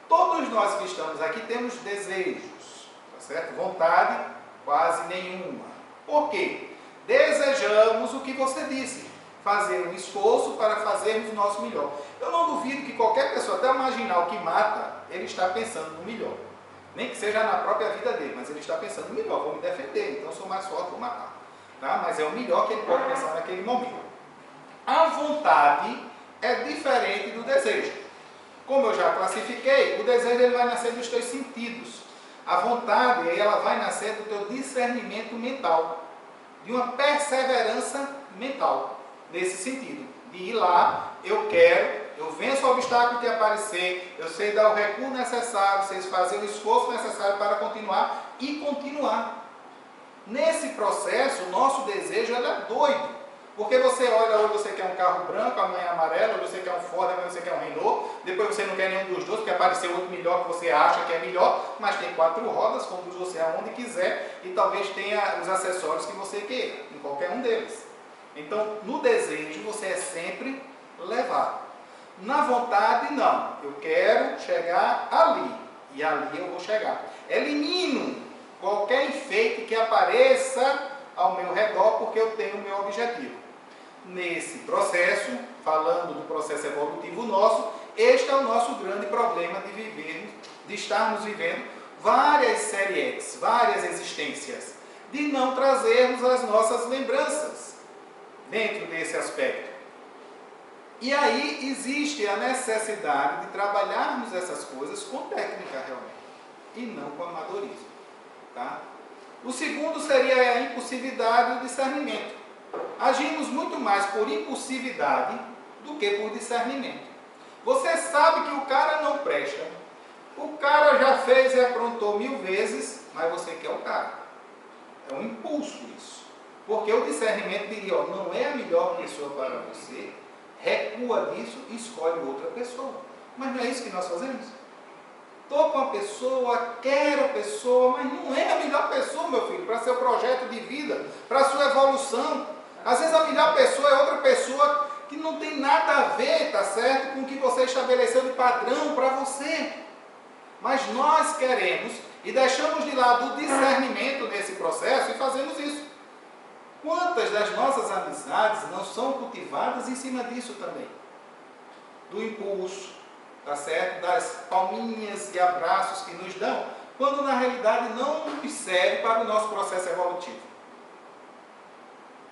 Speaker 1: Todos nós que estamos aqui temos desejos, tá certo? Vontade, quase nenhuma. Por quê? Desejamos o que você disse, fazer um esforço para fazermos o nosso melhor. Eu não duvido que qualquer pessoa, até o marginal que mata, ele está pensando no melhor. Nem que seja na própria vida dele, mas ele está pensando no melhor, vou me defender, então sou mais forte, vou matar. Tá? Mas é o melhor que ele pode pensar naquele momento. A vontade é diferente do desejo. Como eu já classifiquei, o desejo ele vai nascer dos teus sentidos. A vontade ela vai nascer do teu discernimento mental, de uma perseverança mental, nesse sentido, de ir lá, eu quero, eu venço o obstáculo que aparecer, eu sei dar o recuo necessário, sei fazer o esforço necessário para continuar e continuar. Nesse processo, o nosso desejo ele é doido, porque você olha, hoje você quer um carro branco, amanhã é amarelo, hoje você quer um Ford, amanhã você quer um Renault, depois você não quer nenhum dos dois, porque apareceu outro melhor que você acha que é melhor, mas tem 4 rodas, conduz você aonde quiser, e talvez tenha os acessórios que você queira, em qualquer um deles. Então, no desejo, você é sempre levado. Na vontade, não. Eu quero chegar ali, e ali eu vou chegar. Elimino qualquer enfeite que apareça ao meu redor, porque eu tenho o meu objetivo. Nesse processo, falando do processo evolutivo nosso, este é o nosso grande problema de vivermos, de estarmos vivendo várias séries, várias existências, de não trazermos as nossas lembranças dentro desse aspecto. E aí existe a necessidade de trabalharmos essas coisas com técnica realmente, e não com amadorismo. Tá? O segundo seria a impulsividade e o discernimento. Agimos muito mais por impulsividade do que por discernimento. Você sabe que o cara não presta. O cara já fez e aprontou 1000 vezes, mas você quer o cara. É um impulso isso. Porque o discernimento diria, ó, não é a melhor pessoa para você, recua disso e escolhe outra pessoa. Mas não é isso que nós fazemos? Estou com a pessoa, quero a pessoa, mas não é a melhor pessoa, meu filho, para seu projeto de vida, para a sua evolução. Às vezes a melhor pessoa é outra pessoa que não tem nada a ver, tá certo, com o que você estabeleceu de padrão para você. Mas nós queremos e deixamos de lado o discernimento nesse processo e fazemos isso. Quantas das nossas amizades não são cultivadas em cima disso também? Do impulso, tá certo? Das palminhas e abraços que nos dão, quando na realidade não serve para o nosso processo evolutivo.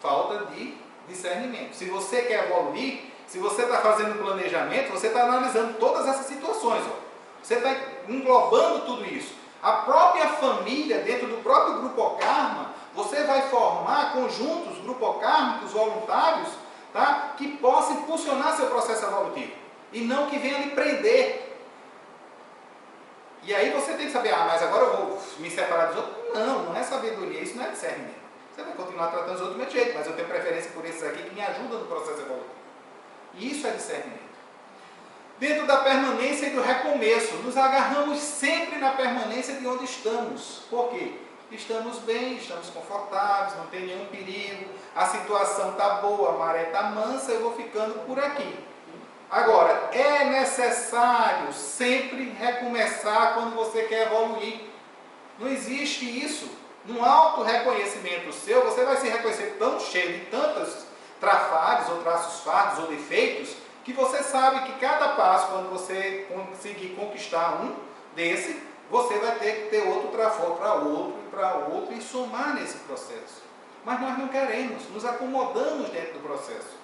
Speaker 1: Falta de discernimento. Se você quer evoluir, se você está fazendo planejamento, você está analisando todas essas situações. Ó. Você está englobando tudo isso. A própria família, dentro do próprio Grupo Karma, você vai formar conjuntos grupocármicos voluntários, tá? Que possam impulsionar seu processo evolutivo. E não que venha lhe prender. E aí você tem que saber, mas agora eu vou me separar dos outros. Não, não é sabedoria, isso não é discernimento. Você vai continuar tratando os outros do mesmo jeito, mas eu tenho preferência por esses aqui que me ajudam no processo evolutivo. E isso é discernimento. Dentro da permanência e do recomeço, nos agarramos sempre na permanência de onde estamos. Por quê? Estamos bem, estamos confortáveis, não tem nenhum perigo, a situação está boa, a maré está mansa, eu vou ficando por aqui. Agora, é necessário sempre recomeçar quando você quer evoluir. Não existe isso. Num auto-reconhecimento seu, você vai se reconhecer tão cheio de tantos trafares, ou traços fardos, ou defeitos, que você sabe que cada passo, quando você conseguir conquistar um desse, você vai ter que ter outro trafó para outro e somar nesse processo. Mas nós não queremos, nos acomodamos dentro do processo.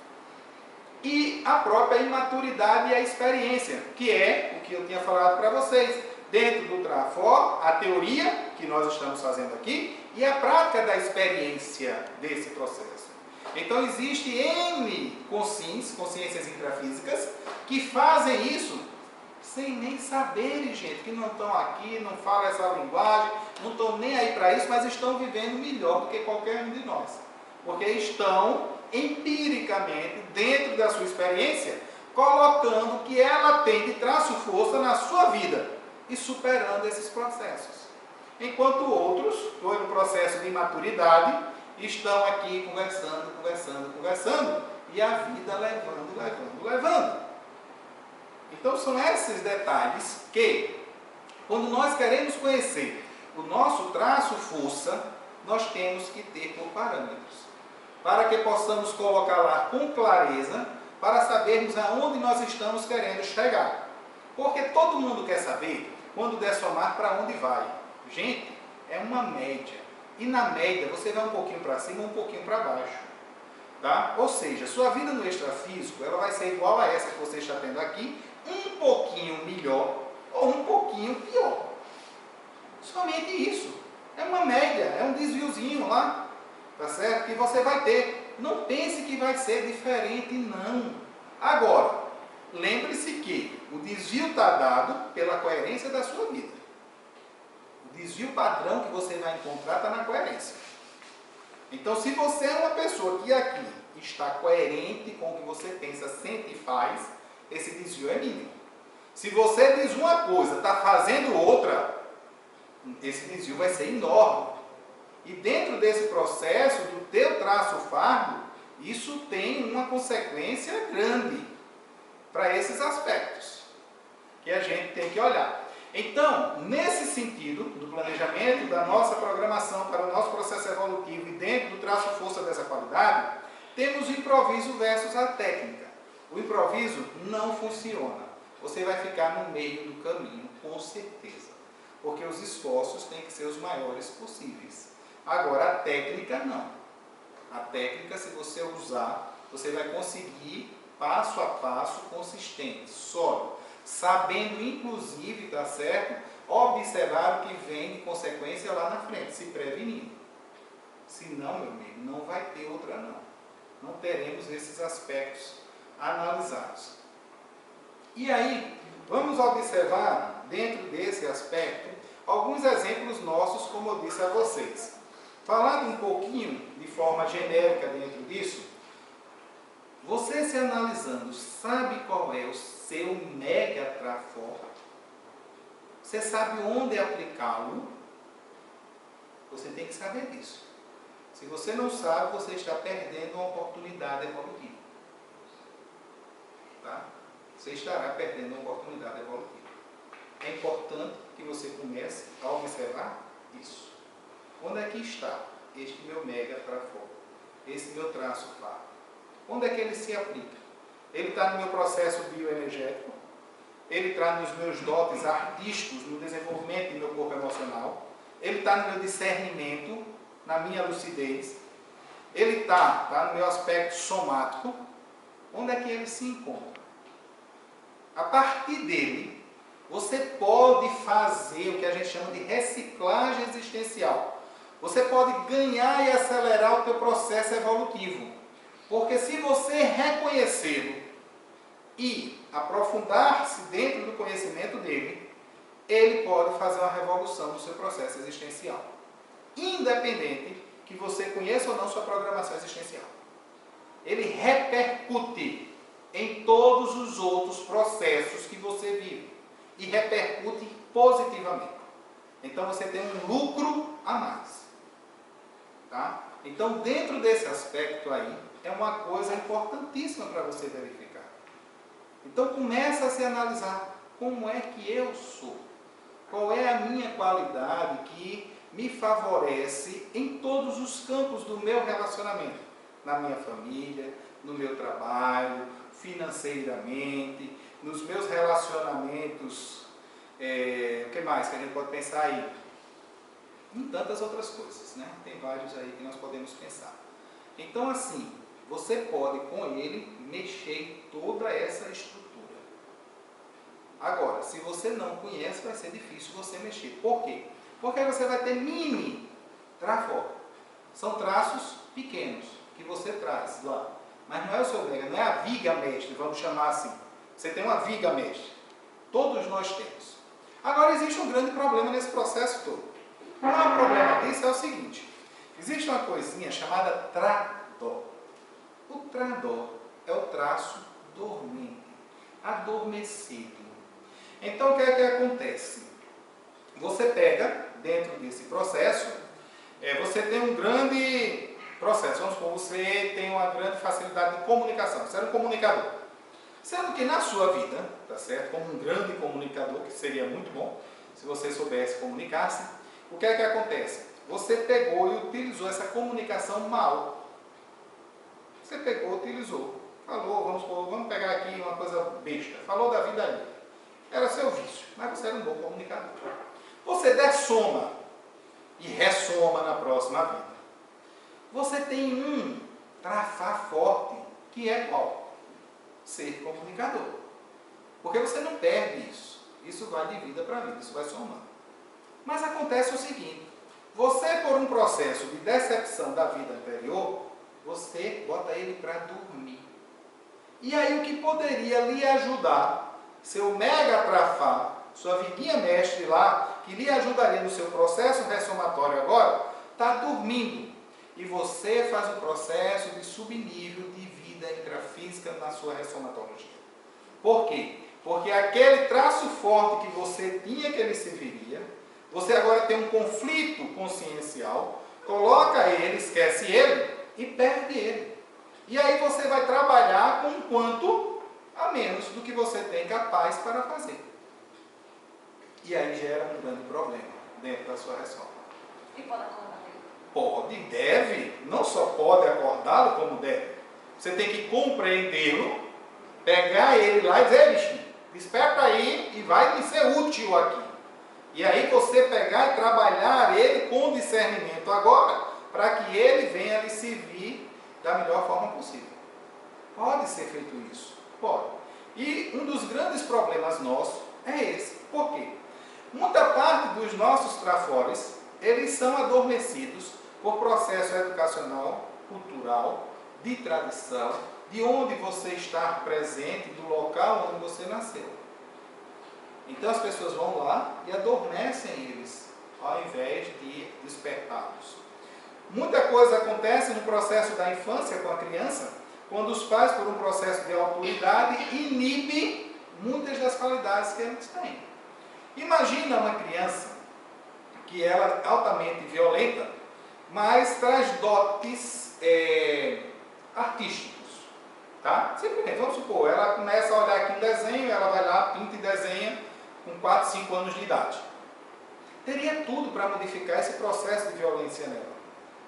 Speaker 1: E a própria imaturidade e a experiência, que é o que eu tinha falado para vocês. Dentro do trafó, a teoria que nós estamos fazendo aqui e a prática da experiência desse processo. Então, existe N consciências intrafísicas, que fazem isso sem nem saberem, gente, que não estão aqui, não falam essa linguagem, não estão nem aí para isso, mas estão vivendo melhor do que qualquer um de nós. Porque estão, empiricamente, dentro da sua experiência, colocando o que ela tem de traço-força na sua vida e superando esses processos. Enquanto outros, estão no processo de imaturidade estão aqui conversando, e a vida levando. Então são esses detalhes que, quando nós queremos conhecer o nosso traço força, nós temos que ter por parâmetros, para que possamos colocar lá com clareza, para sabermos aonde nós estamos querendo chegar. Porque todo mundo quer saber, quando der somar, para onde vai. Gente, é uma média. E na média, você vai um pouquinho para cima, um pouquinho para baixo. Tá? Ou seja, sua vida no extrafísico, ela vai ser igual a essa que você está tendo aqui, um pouquinho melhor ou um pouquinho pior. Somente isso. É uma média, é um desviozinho lá, tá certo? Que você vai ter. Não pense que vai ser diferente, não. Agora, lembre-se que o desvio está dado pela coerência da sua vida. O desvio padrão que você vai encontrar está na coerência. Então, se você é uma pessoa que aqui está coerente com o que você pensa, sente e faz, esse desvio é mínimo. Se você diz uma coisa, está fazendo outra, esse desvio vai ser enorme. E dentro desse processo do teu traço fardo, isso tem uma consequência grande para esses aspectos que a gente tem que olhar. Então, nesse sentido, do planejamento da nossa programação para o nosso processo evolutivo e dentro do traço força dessa qualidade, temos o improviso versus a técnica. O improviso não funciona. Você vai ficar no meio do caminho, com certeza. Porque os esforços têm que ser os maiores possíveis. Agora, a técnica não. A técnica, se você usar, você vai conseguir passo a passo consistente, sólido. Sabendo, inclusive, tá certo? Observar o que vem de consequência lá na frente, se prevenindo. Se não, meu amigo, não vai ter outra não. Não teremos esses aspectos analisados. E aí, vamos observar, dentro desse aspecto, alguns exemplos nossos, como eu disse a vocês. Falando um pouquinho, de forma genérica dentro disso, você se analisando, sabe qual é o seu mega trafor? Você sabe onde aplicá-lo? Você tem que saber disso. Se você não sabe, você está perdendo uma oportunidade evolutiva. Tá? Você estará perdendo uma oportunidade evolutiva. É importante que você comece a observar isso. Onde é que está este meu mega trafor? Esse meu traço fardo? Onde é que ele se aplica? Ele está no meu processo bioenergético, ele está nos meus dotes artísticos, no desenvolvimento do meu corpo emocional, ele está no meu discernimento, na minha lucidez, ele está no meu aspecto somático. Onde é que ele se encontra? A partir dele, você pode fazer o que a gente chama de reciclagem existencial. Você pode ganhar e acelerar o teu processo evolutivo. Porque se você reconhecê-lo e aprofundar-se dentro do conhecimento dele, ele pode fazer uma revolução no seu processo existencial. Independente que você conheça ou não sua programação existencial. Ele repercute em todos os outros processos que você vive. E repercute positivamente. Então você tem um lucro a mais. Tá? Então, dentro desse aspecto aí, é uma coisa importantíssima para você verificar. Então, começa a se analisar como é que eu sou. Qual é a minha qualidade que me favorece em todos os campos do meu relacionamento. Na minha família, no meu trabalho, financeiramente, nos meus relacionamentos. O que mais que a gente pode pensar aí? Em tantas outras coisas, né? Tem vários aí que nós podemos pensar. Então, assim, você pode com ele mexer em toda essa estrutura. Agora, se você não conhece, vai ser difícil você mexer. Por quê? Porque você vai ter mini trafor. São traços pequenos que você traz lá. Mas não é o seu mega, não é a viga mestre, vamos chamar assim. Você tem uma viga mestre. Todos nós temos. Agora, existe um grande problema nesse processo todo. Qual é o problema disso? É o seguinte. Existe uma coisinha chamada tradó. O tradó é o traço dormente, adormecido. Então, o que é que acontece? Você pega, dentro desse processo, você tem um grande processo. Vamos supor, você tem uma grande facilidade de comunicação, você é um comunicador. Sendo que na sua vida, tá certo? Como um grande comunicador, que seria muito bom, se você soubesse comunicar-se, o que é que acontece? Você pegou e utilizou essa comunicação mal. Você pegou, utilizou, falou, vamos pegar aqui uma coisa besta, falou da vida aí. Era seu vício, mas você era um bom comunicador. Você dessoma e ressoma na próxima vida. Você tem um trafar forte, que é qual? Ser comunicador. Porque você não perde isso. Isso vai de vida para vida, isso vai somando. Mas acontece o seguinte, você por um processo de decepção da vida anterior, você bota ele para dormir. E aí o que poderia lhe ajudar, seu mega trafar, sua vidinha mestre lá, que lhe ajudaria no seu processo ressomatório agora, está dormindo. E você faz um processo de subnível de vida intrafísica na sua ressomatologia. Por quê? Porque aquele traço forte que você tinha que ele serviria, você agora tem um conflito consciencial, coloca ele, esquece ele e perde ele. E aí você vai trabalhar com um quanto a menos do que você tem capaz para fazer. E aí gera um grande problema dentro da sua ressoma.
Speaker 3: E pode acordar ele?
Speaker 1: Pode, deve, não só pode acordá-lo, como deve. Você tem que compreendê-lo, pegar ele lá e dizer, bichinho, desperta aí e vai me ser útil aqui. E aí você pegar e trabalhar ele com discernimento agora, para que ele venha lhe servir da melhor forma possível. Pode ser feito isso? Pode. E um dos grandes problemas nossos é esse. Por quê? Muita parte dos nossos trafores, eles são adormecidos por processo educacional, cultural, de tradição, de onde você está presente, do local onde você nasceu. Então as pessoas vão lá e adormecem eles, ao invés de despertá-los. Muita coisa acontece no processo da infância com a criança, quando os pais, por um processo de autoridade, inibem muitas das qualidades que eles têm. Imagina uma criança que ela é altamente violenta, mas traz dotes artísticos. Tá? Simplesmente, vamos supor, ela começa a olhar aqui um desenho, ela vai lá, pinta e desenha com 4, 5 anos de idade. Teria tudo para modificar esse processo de violência nela.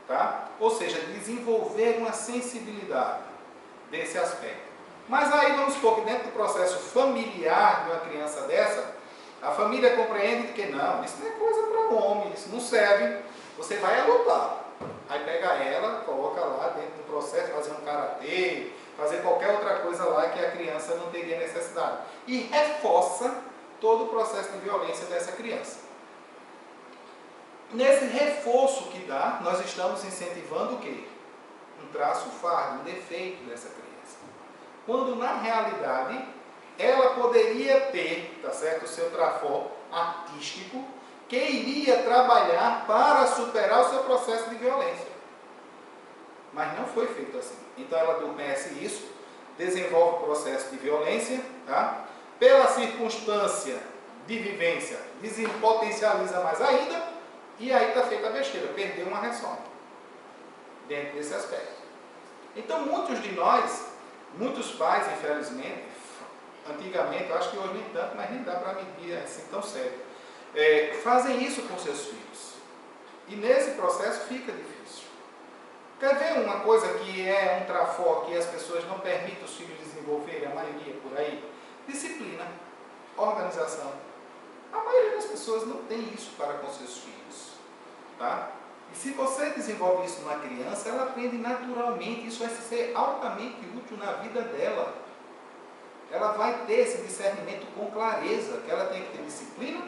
Speaker 1: Tá? Ou seja, desenvolver uma sensibilidade desse aspecto. Mas aí vamos supor que dentro do processo familiar de uma criança dessa, a família compreende que não, isso não é coisa para o homem, isso não serve, você vai a lutar. Aí pega ela, coloca lá dentro do processo, fazer um karatê, fazer qualquer outra coisa lá que a criança não teria necessidade. E reforça todo o processo de violência dessa criança. Nesse reforço que dá, nós estamos incentivando o quê? Um traço fardo, um defeito dessa criança. Quando na realidade, ela poderia ter, tá certo, o seu trafó artístico, que iria trabalhar para superar o seu processo de violência. Mas não foi feito assim. Então ela adormece isso, desenvolve o processo de violência, tá? Pela circunstância de vivência, potencializa mais ainda, e aí está feita a besteira, perdeu uma ressoma dentro desse aspecto. Então muitos de nós, muitos pais, infelizmente, antigamente, eu acho que hoje nem tanto, mas nem dá para medir assim tão sério, fazem isso com seus filhos. E nesse processo fica difícil. Quer ver uma coisa que é um trafó que as pessoas não permitem os filhos desenvolverem, a maioria por aí? Disciplina, organização. A maioria das pessoas não tem isso para com seus filhos. Tá? E se você desenvolve isso numa criança, ela aprende naturalmente, isso vai ser altamente útil na vida dela. Ela vai ter esse discernimento com clareza, que ela tem que ter disciplina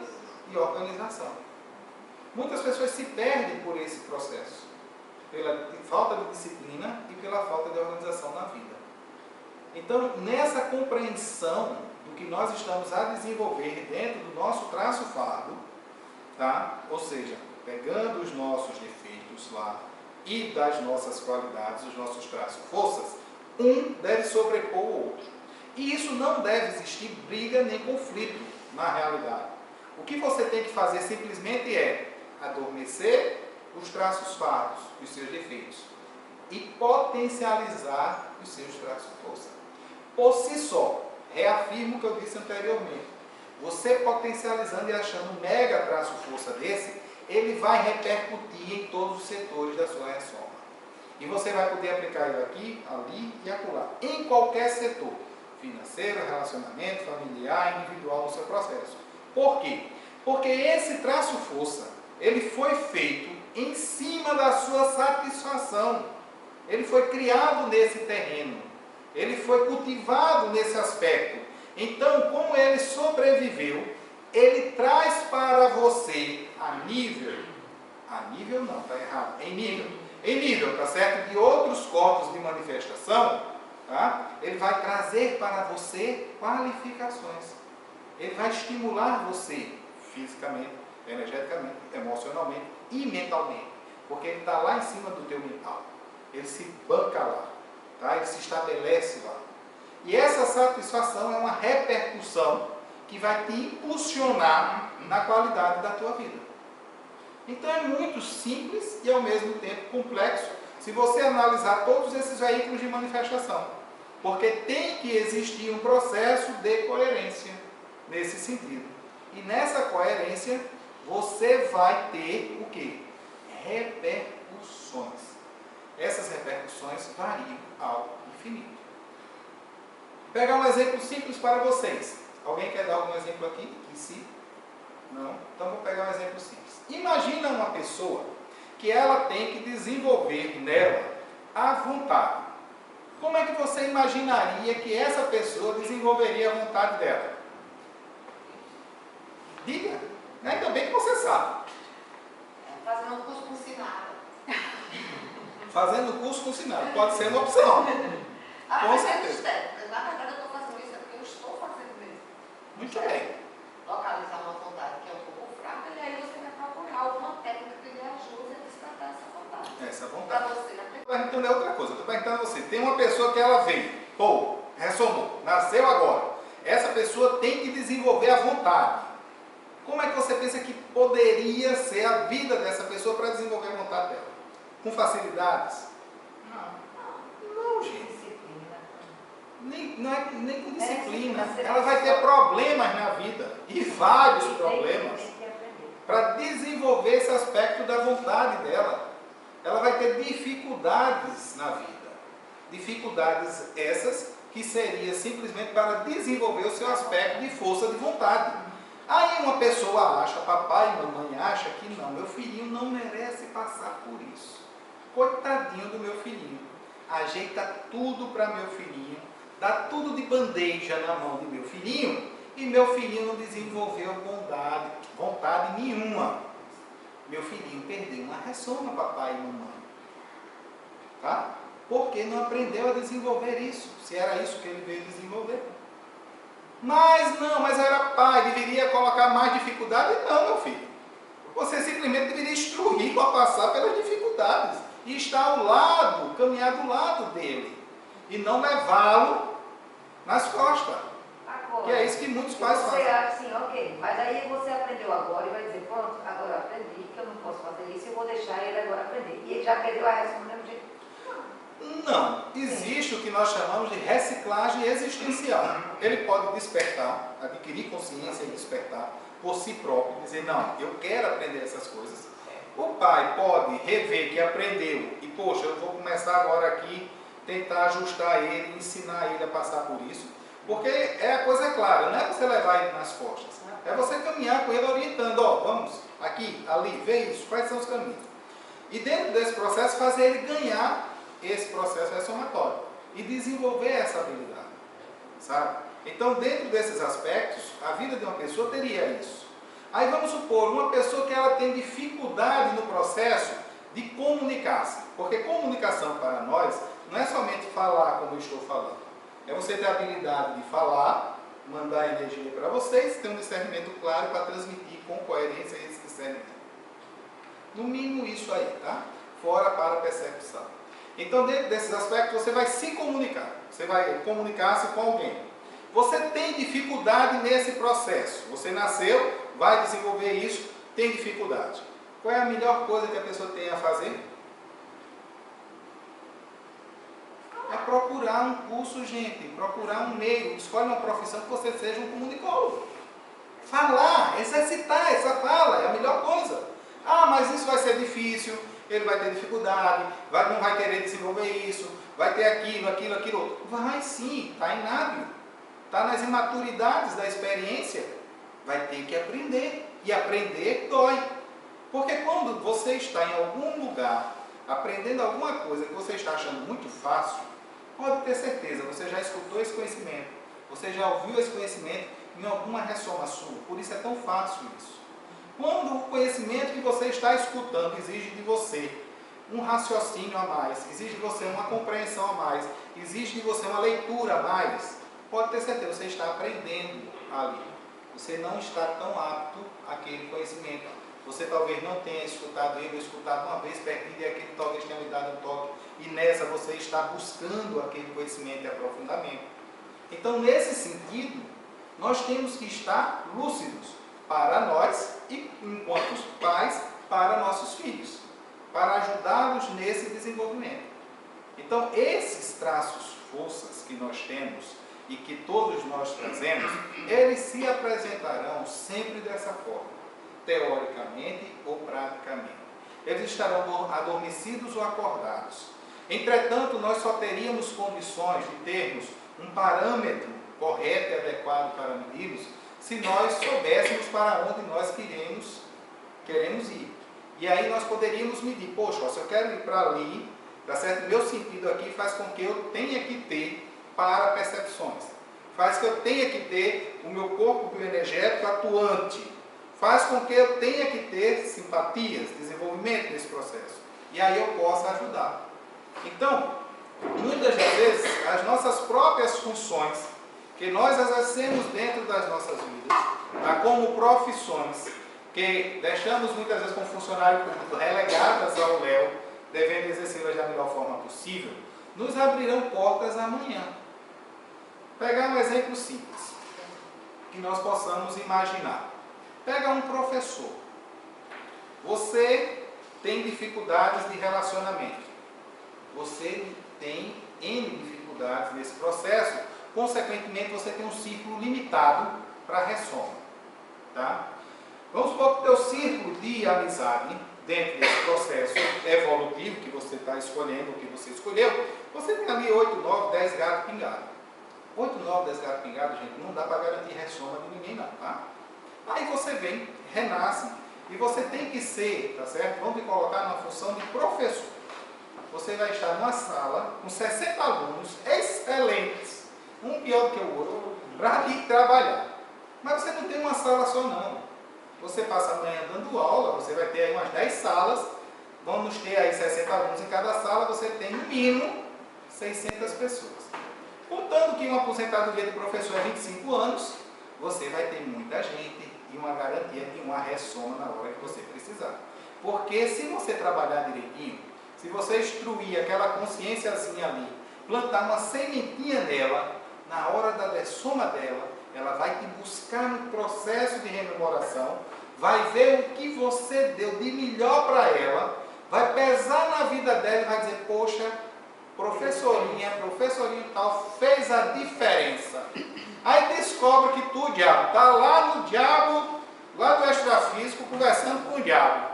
Speaker 1: e organização. Muitas pessoas se perdem por esse processo, pela falta de disciplina e pela falta de organização na vida. Então, nessa compreensão do que nós estamos a desenvolver dentro do nosso traço fardo, tá? Ou seja, pegando os nossos defeitos lá e das nossas qualidades, os nossos traços, forças, um deve sobrepor o outro. E isso não deve existir briga nem conflito na realidade. O que você tem que fazer simplesmente é adormecer os traços fardos, os seus defeitos, e potencializar os seus traços de força. Por si só, reafirmo o que eu disse anteriormente. Você potencializando e achando um mega traço de força desse, ele vai repercutir em todos os setores da sua reforma. E você vai poder aplicar ele aqui, ali e acolá, em qualquer setor. Financeiro, relacionamento, familiar, individual no seu processo. Por quê? Porque esse traço força, ele foi feito em cima da sua satisfação. Ele foi criado nesse terreno. Ele foi cultivado nesse aspecto. Então, como ele sobreviveu, ele traz para você a nível não, está errado, em nível, tá certo? De outros corpos de manifestação, tá? Ele vai trazer para você qualificações. Ele vai estimular você fisicamente, energeticamente, emocionalmente e mentalmente. Porque ele está lá em cima do teu mental. Ele se banca lá, tá? Ele se estabelece lá. E essa satisfação é uma repercussão que vai te impulsionar na qualidade da tua vida. Então é muito simples e ao mesmo tempo complexo se você analisar todos esses veículos de manifestação. Porque tem que existir um processo de coerência nesse sentido. E nessa coerência você vai ter o quê? Repercussões. Essas repercussões variam ao infinito. Vou pegar um exemplo simples para vocês. Alguém quer dar algum exemplo aqui? Em si? Não? Então vou pegar um exemplo simples. Imagina uma pessoa que ela tem que desenvolver nela a vontade. Como é que você imaginaria que essa pessoa desenvolveria a vontade dela? Diga. Ainda bem que você sabe.
Speaker 3: Fazendo um curso com Sinara.
Speaker 1: Fazendo curso com Sinara. Pode ser uma opção. Com certeza.
Speaker 3: Na verdade, eu estou fazendo isso porque eu estou fazendo mesmo.
Speaker 1: Muito bem.
Speaker 3: Localizar uma vontade que é um pouco fraca, e aí você vai procurar alguma técnica que lhe ajude a despertar essa vontade.
Speaker 1: Essa vontade.
Speaker 3: Para você, né?
Speaker 1: Estou perguntando outra coisa. Estou perguntando a você. Tem uma pessoa que ela veio, pô, ressomou, nasceu agora. Essa pessoa tem que desenvolver a vontade. Como é que você pensa que poderia ser a vida dessa pessoa para desenvolver a vontade dela? Com facilidades? Não, gente. Nem com disciplina. Ela vai ter problemas na vida. E vários problemas. Para desenvolver esse aspecto da vontade dela. Ela vai ter dificuldades na vida. Dificuldades essas que seria simplesmente para desenvolver o seu aspecto de força de vontade. Aí uma pessoa acha, papai e mamãe acham que não, meu filhinho não merece passar por isso. Coitadinho do meu filhinho. Ajeita tudo para meu filhinho, dá tudo de bandeja na mão do meu filhinho, e meu filhinho não desenvolveu vontade nenhuma. Meu filhinho perdeu uma ressoma, papai e mamãe. Tá? Porque não aprendeu a desenvolver isso, se era isso que ele veio desenvolver. Mas eu era pai, deveria colocar mais dificuldade? Não, meu filho. Você simplesmente deveria instruí-lo a passar pelas dificuldades e estar ao lado, caminhar do lado dele. E não levá-lo nas costas.
Speaker 4: Agora,
Speaker 1: que é isso que muitos pais fazem.
Speaker 4: Você acha assim, ok, mas aí você aprendeu agora e vai dizer, pronto, agora eu aprendi que eu não posso fazer isso, eu vou deixar ele agora aprender. E ele já perdeu a reação do mesmo jeito.
Speaker 1: Não, existe o que nós chamamos de reciclagem existencial. Ele pode despertar, adquirir consciência e despertar por si próprio, dizer, não, eu quero aprender essas coisas. O pai pode rever que aprendeu e, poxa, eu vou começar agora aqui, tentar ajustar ele, ensinar ele a passar por isso, porque a coisa é clara, não é você levar ele nas costas, é você caminhar com ele orientando, ó, vamos aqui, ali, vê isso, quais são os caminhos. E dentro desse processo, fazer ele ganhar esse processo ressomatório e desenvolver essa habilidade, sabe? Então, dentro desses aspectos, a vida de uma pessoa teria isso. Aí vamos supor, uma pessoa que ela tem dificuldade no processo de comunicar-se, porque comunicação para nós não é somente falar como eu estou falando, é você ter a habilidade de falar, mandar energia para vocês, ter um discernimento claro para transmitir com coerência esse discernimento. No mínimo isso aí, tá? Fora para a percepção. Então, dentro desses aspectos, você vai se comunicar. Você vai comunicar-se com alguém. Você tem dificuldade nesse processo. Você nasceu, vai desenvolver isso, tem dificuldade. Qual é a melhor coisa que a pessoa tem a fazer? procurar um curso, gente, procurar um meio, escolhe uma profissão que você seja um comunicólogo. Falar, exercitar essa fala é a melhor coisa. Ah, mas isso vai ser difícil, ele vai ter dificuldade, não vai querer desenvolver isso, vai ter aquilo outro. Vai sim, está inábil, está nas imaturidades da experiência. Vai ter que aprender, e aprender dói. Porque quando você está em algum lugar, aprendendo alguma coisa que você está achando muito fácil, pode ter certeza, você já escutou esse conhecimento, você já ouviu esse conhecimento em alguma ressoma sua, por isso é tão fácil isso. Quando o conhecimento que você está escutando exige de você um raciocínio a mais, exige de você uma compreensão a mais, exige de você uma leitura a mais, pode ter certeza, você está aprendendo ali. Você não está tão apto àquele conhecimento. Você talvez não tenha escutado ele, ou escutado uma vez, perdido, e aquele talvez tenha lhe dado um toque, e nessa você está buscando aquele conhecimento e aprofundamento. Então, nesse sentido, nós temos que estar lúcidos para nós e, enquanto pais, para nossos filhos, para ajudá-los nesse desenvolvimento. Então, esses traços, forças que nós temos e que todos nós trazemos, eles se apresentarão sempre dessa forma, teoricamente ou praticamente. Eles estarão adormecidos ou acordados. Entretanto, nós só teríamos condições de termos um parâmetro correto e adequado para medirmos se nós soubéssemos para onde nós queremos ir. E aí nós poderíamos medir, poxa, se eu quero ir para ali, tá certo? Meu sentido aqui faz com que eu tenha que ter para percepções. Faz que eu tenha que ter o meu corpo bioenergético atuante. Faz com que eu tenha que ter simpatias, desenvolvimento nesse processo. E aí eu possa ajudar. Então, muitas das vezes, as nossas próprias funções que nós exercemos dentro das nossas vidas, tá, como profissões que deixamos muitas vezes como funcionário público relegadas ao léu, devendo exercê-las da melhor forma possível, nos abrirão portas amanhã. Pegar um exemplo simples, que nós possamos imaginar. Pega um professor. Você tem dificuldades de relacionamento. Você tem N dificuldades nesse processo. Consequentemente, você tem um círculo limitado para ressoma. Tá? Vamos supor que o teu círculo de amizade, dentro desse processo evolutivo que você está escolhendo, o que você escolheu, você tem ali 8, 9, 10 gatos pingados. 8, 9, 10 gatos pingados, gente, não dá para garantir ressoma de ninguém não, tá? Aí você vem, renasce, e você tem que ser, tá certo? Vamos me colocar na função de professor. Você vai estar numa sala com 60 alunos excelentes, um pior do que o outro, para ir trabalhar. Mas você não tem uma sala só não. Você passa a manhã dando aula, você vai ter aí umas 10 salas, vamos ter aí 60 alunos em cada sala, você tem no mínimo 600 pessoas. Contando que uma aposentadoria de professor é 25 anos, você vai ter muita gente e uma garantia de uma ressoma na hora que você precisar. Porque se você trabalhar direitinho, se você instruir aquela consciênciazinha ali, plantar uma sementinha nela, na hora da ressoma dela, ela vai te buscar no processo de rememoração, vai ver o que você deu de melhor para ela, vai pesar na vida dela e vai dizer, poxa, professorinha tal, fez a diferença. Aí descobre que tu, diabo, está lá no diabo, lá do extrafísico, conversando com o diabo.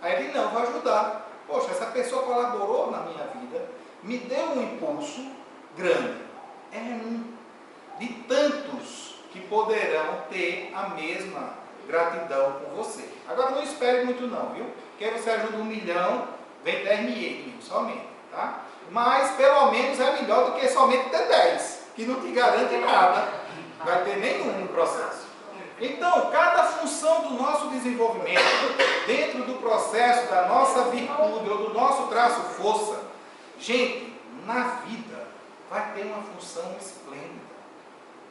Speaker 1: Aí ele, não, vai ajudar. Poxa, essa pessoa colaborou na minha vida, me deu um impulso grande. É um de tantos que poderão ter a mesma gratidão com você. Agora não espere muito não, viu? Porque você ajuda 1 milhão, vem 10 mil somente, tá? Mas pelo menos é melhor do que somente ter 10, que não te garante nada, vai ter nenhum no processo. Então, cada função do nosso desenvolvimento, dentro do processo da nossa virtude ou do nosso traço força, gente, na vida vai ter uma função esplêndida.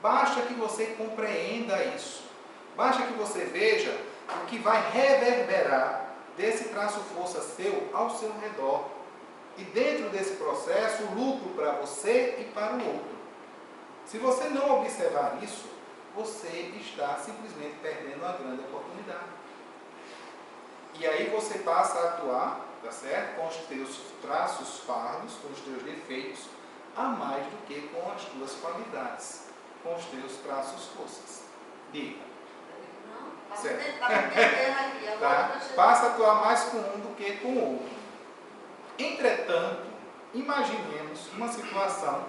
Speaker 1: Basta que você compreenda isso. Basta que você veja o que vai reverberar desse traço força seu ao seu redor. E dentro desse processo, o lucro para você e para o outro. Se você não observar isso, você está simplesmente perdendo uma grande oportunidade. E aí você passa a atuar, tá certo? Com os teus traços pardos, com os teus defeitos, a mais do que com as tuas qualidades, com os teus traços forças. Diga.
Speaker 3: Não,
Speaker 1: Certo.
Speaker 3: está entendendo aqui.
Speaker 1: Tá? Passa a atuar mais com um do que com o outro. Entretanto, imaginemos uma situação,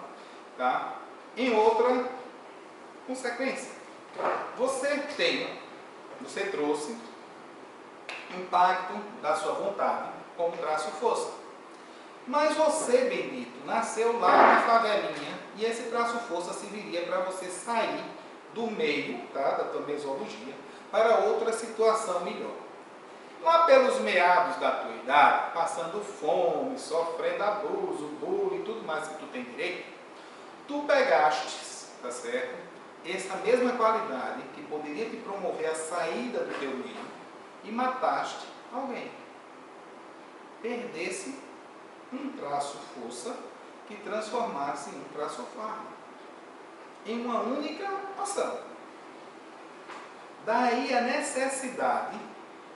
Speaker 1: tá? Em outra consequência. Você trouxe impacto da sua vontade como traço força. Mas você, Benito, nasceu lá na favelinha e esse traço força serviria para você sair do meio, tá, da tua mesologia, para outra situação melhor. Lá pelos meados da tua idade, passando fome, sofrendo abuso, bullying e tudo mais que tu tem direito, tu pegaste, tá certo? Essa mesma qualidade que poderia te promover a saída do teu meio e mataste alguém. Perdesse um traço força que transformasse em um traço farma. Em uma única ação. Daí a necessidade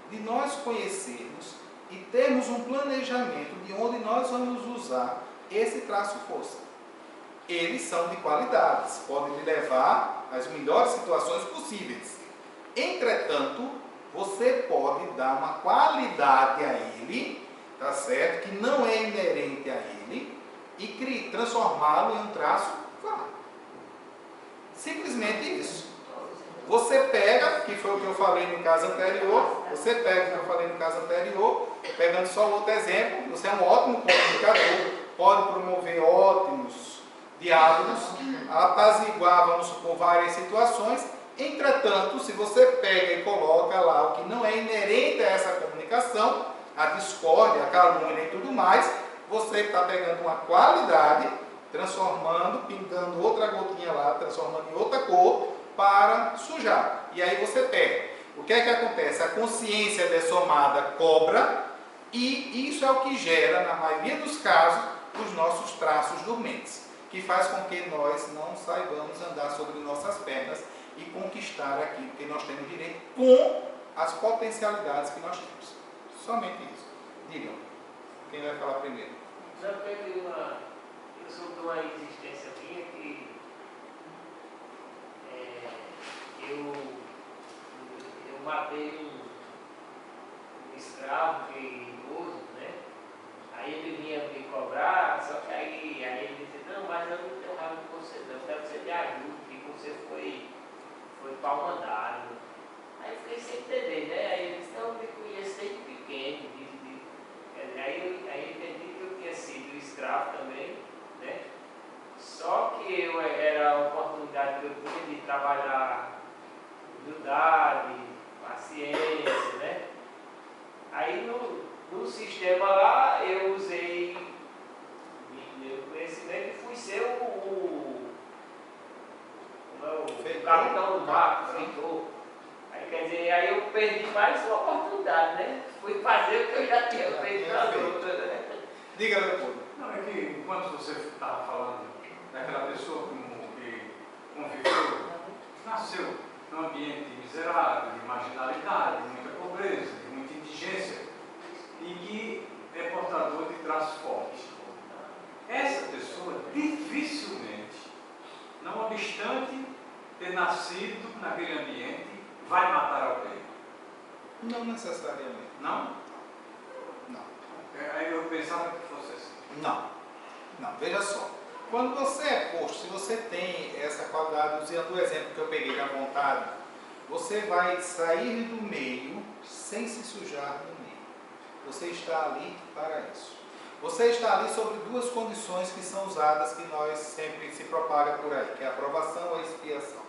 Speaker 1: de nós conhecermos e termos um planejamento de onde nós vamos usar esse traço força. Eles são de qualidades, podem lhe levar às melhores situações possíveis. Entretanto, você pode dar uma qualidade a ele, tá certo? Que não é inerente a ele e transformá-lo em um traço farma. Simplesmente isso. Você pega, que foi o que eu falei no caso anterior, pegando só outro exemplo, você é um ótimo comunicador, pode promover ótimos diálogos, apaziguar, vamos supor, várias situações. Entretanto, se você pega e coloca lá o que não é inerente a essa comunicação, a discórdia, a calúnia e tudo mais, você está pegando uma qualidade, transformando, pintando outra gotinha lá, transformando em outra cor, para sujar. E aí você pega. O que é que acontece? A consciência dessomada cobra e isso é o que gera, na maioria dos casos, os nossos traços dormentes, que faz com que nós não saibamos andar sobre nossas pernas e conquistar aquilo que nós temos direito com as potencialidades que nós temos. Somente isso. Digam. Quem vai falar primeiro?
Speaker 5: Já teve eu sou de uma existência minha que eu matei um escravo que idoso, né? Aí ele vinha me cobrar, só que aí ele disse, não, mas eu não tenho raiva de você, não, eu quero que você me ajude, porque você foi pau mandado. Aí eu fiquei sem entender, né? Aí ele disse, não, eu me conheço desde pequeno, aí eu entendi que eu tinha sido escravo também, né? Só que era a oportunidade que eu tinha de trabalhar humildade, paciência, né? Aí no sistema lá eu usei meu conhecimento e fui ser o capitão do barco, o feitor. Aí quer dizer, aí eu perdi mais uma oportunidade, né? Fui fazer o que eu já tinha feito nas outras, né?
Speaker 1: Diga, Leopoldo.
Speaker 2: Não, é que enquanto você estava falando daquela pessoa que conviveu, nasceu num ambiente miserável, de marginalidade, de muita pobreza, de muita indigência, e que é portador de traços fortes. Essa pessoa dificilmente, não obstante ter nascido naquele ambiente, vai matar alguém.
Speaker 1: Não necessariamente.
Speaker 2: Não?
Speaker 1: Não.
Speaker 2: Aí eu pensava que fosse assim.
Speaker 1: Não. Veja só. Quando você é posto, se você tem essa qualidade, usando o exemplo que eu peguei da vontade, você vai sair do meio sem se sujar no meio. Você está ali para isso. Você está ali sobre duas condições que são usadas, que nós sempre se propaga por aí, que é a aprovação ou a expiação.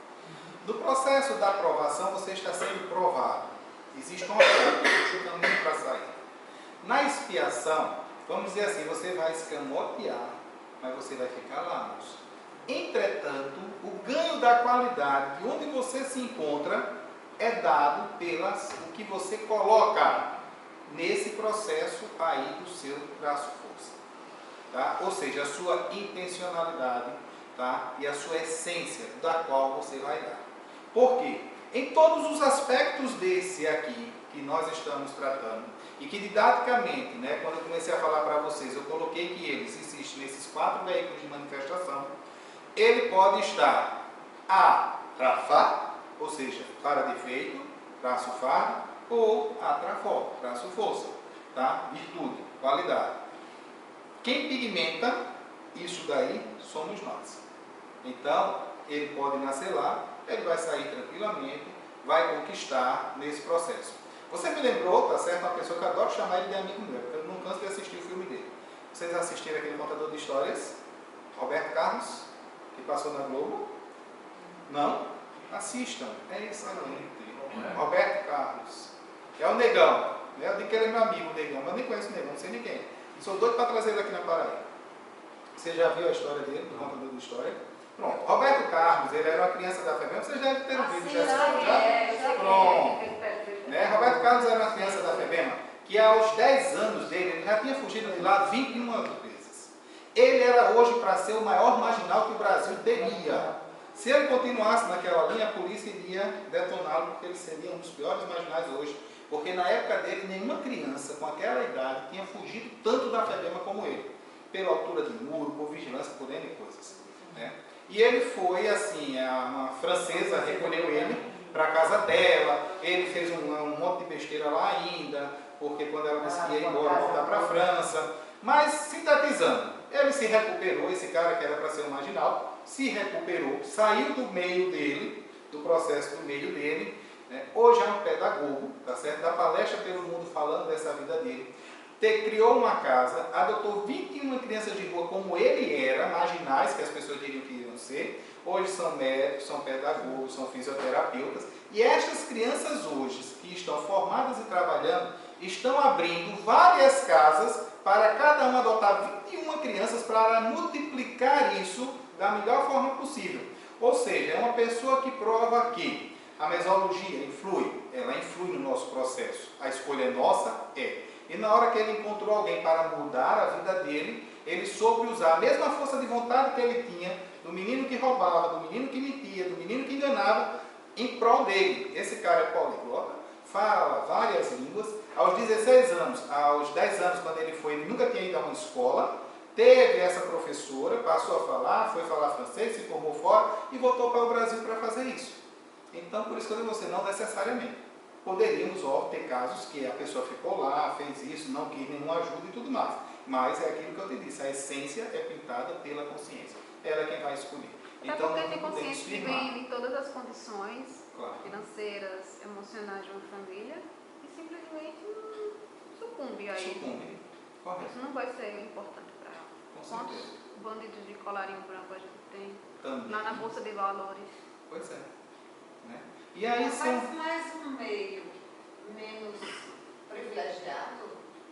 Speaker 1: No processo da aprovação, você está sendo provado. Existe uma prova, existe um caminho para sair. Na expiação, vamos dizer assim, você vai escamotear, mas você vai ficar lá, moço. Entretanto, o ganho da qualidade de onde você se encontra é dado pelas o que você coloca nesse processo aí do seu traço força. Tá? Ou seja, a sua intencionalidade, tá? E a sua essência da qual você vai dar. Por quê? Em todos os aspectos desse aqui, que nós estamos tratando, e que didaticamente, né, quando eu comecei a falar para vocês, eu coloquei que eles existem nesses 4 veículos de manifestação, ele pode estar atrafar, ou seja, para defeito, traço fardo, ou atrafó, traço força, tá? Virtude, qualidade. Quem pigmenta isso daí somos nós. Então, ele pode nascer lá, ele vai sair tranquilamente, vai conquistar nesse processo. Você me lembrou, tá certo, uma pessoa que eu adoro chamar ele de amigo meu, porque eu não canso de assistir o filme dele. Vocês assistiram aquele contador de histórias? Roberto Carlos, que passou na Globo? Não? Assistam, é excelente. Roberto Carlos. É o Negão. Eu digo que ele é meu amigo, o Negão, mas eu nem conheço o Negão, não sei ninguém. Sou doido para trazer ele aqui na Paraíba. Você já viu a história dele, do contador de história? Pronto. Roberto Carlos, ele era uma criança da FEBEM, vocês devem ter ouvido já. Pronto. Né? Roberto Carlos era uma criança da FEBEM, que aos 10 anos dele, ele já tinha fugido de lá 21 vezes. Ele era hoje para ser o maior marginal que o Brasil teria. Se ele continuasse naquela linha, a polícia iria detoná-lo, porque ele seria um dos piores marginais hoje. Porque na época dele, nenhuma criança com aquela idade tinha fugido tanto da FEBEM como ele. Pela altura de muro, por vigilância, por N coisas. Né? E ele foi, assim, uma francesa recolheu ele para a casa dela, ele fez um monte de besteira lá ainda, porque quando ela disse que ia embora, voltar para a França. Mas, sintetizando, ele se recuperou, esse cara que era para ser um marginal, se recuperou, saiu do meio dele, do processo do meio dele, né? Hoje é um pedagogo, tá certo? Dá palestra pelo mundo falando dessa vida dele. Criou uma casa, adotou 21 crianças de rua como ele era, marginais, que as pessoas diriam que iriam ser. Hoje são médicos, são pedagogos, são fisioterapeutas. E estas crianças hoje, que estão formadas e trabalhando, estão abrindo várias casas para cada um adotar 21 crianças para multiplicar isso da melhor forma possível. Ou seja, é uma pessoa que prova que a mesologia influi, ela influi no nosso processo. A escolha nossa é. E na hora que ele encontrou alguém para mudar a vida dele, ele soube usar a mesma força de vontade que ele tinha, do menino que roubava, do menino que mentia, do menino que enganava, em prol dele. Esse cara é poliglota, fala várias línguas. Aos 16 anos, aos 10 anos, quando ele foi, ele nunca tinha ido a uma escola, teve essa professora, passou a falar, foi falar francês, se formou fora e voltou para o Brasil para fazer isso. Então, por isso que eu digo você, não necessariamente. Poderíamos, ó, ter casos que a pessoa ficou lá, fez isso, não quis nenhuma ajuda e tudo mais. Mas é aquilo que eu te disse, a essência é pintada pela consciência. Ela é quem vai escolher.
Speaker 6: Então, porque tem consciência que vem em todas as condições,
Speaker 1: claro,
Speaker 6: financeiras, emocionais de uma família e simplesmente sucumbe aí.
Speaker 1: Sucumbe, correto.
Speaker 6: Isso não vai ser importante para ela. Quantos bandidos de colarinho branco a gente tem
Speaker 1: também
Speaker 6: lá na Bolsa de Valores?
Speaker 1: Pois é. Né? E aí
Speaker 3: Mas um meio menos privilegiado,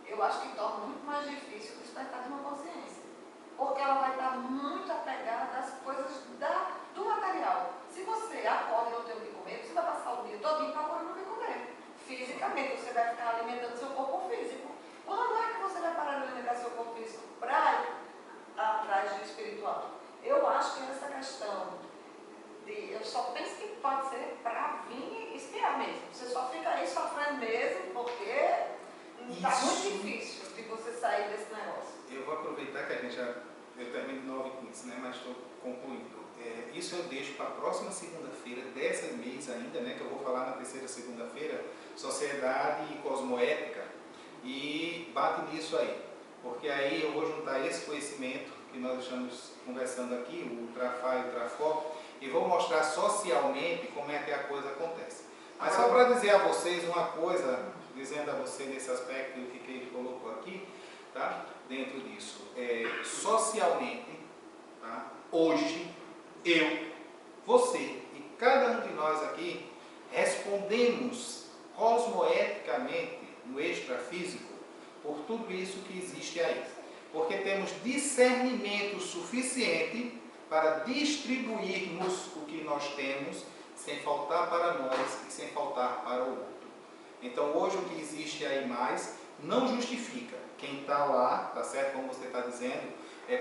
Speaker 3: eu acho que torna muito mais difícil o despertar de uma consciência. Porque ela vai estar muito apegada às coisas do material. Se você acorda e não tem o que comer, você vai passar o dia todinho procurando o que comer. Fisicamente, você vai ficar alimentando seu corpo físico. Quando é que você vai parar de alimentar seu corpo físico para ir atrás do espiritual? Eu acho que essa questão eu só penso que pode ser para vir espiar mesmo. Você só fica aí sofrendo mesmo, porque está muito difícil de você sair desse negócio.
Speaker 1: Eu vou aproveitar que a gente já... Eu termino de 9h15, né, mas estou concluindo. Isso eu deixo para a próxima segunda-feira, desse mês ainda, né, que eu vou falar na terceira segunda-feira, Sociedade Cosmoética, e bate nisso aí. Porque aí eu vou juntar esse conhecimento que nós estamos conversando aqui, o Trafá e o Trafó, e vou mostrar socialmente como é que a coisa acontece. Mas só para dizer a vocês uma coisa, dizendo a você nesse aspecto do que ele colocou aqui, tá? Dentro disso, socialmente, tá? Hoje, eu, você e cada um de nós aqui respondemos cosmoeticamente no extrafísico por tudo isso que existe aí. Porque temos discernimento suficiente para distribuirmos o que nós temos, sem faltar para nós e sem faltar para o outro. Então, hoje, o que existe aí mais não justifica. Quem está lá, tá certo, como você está dizendo,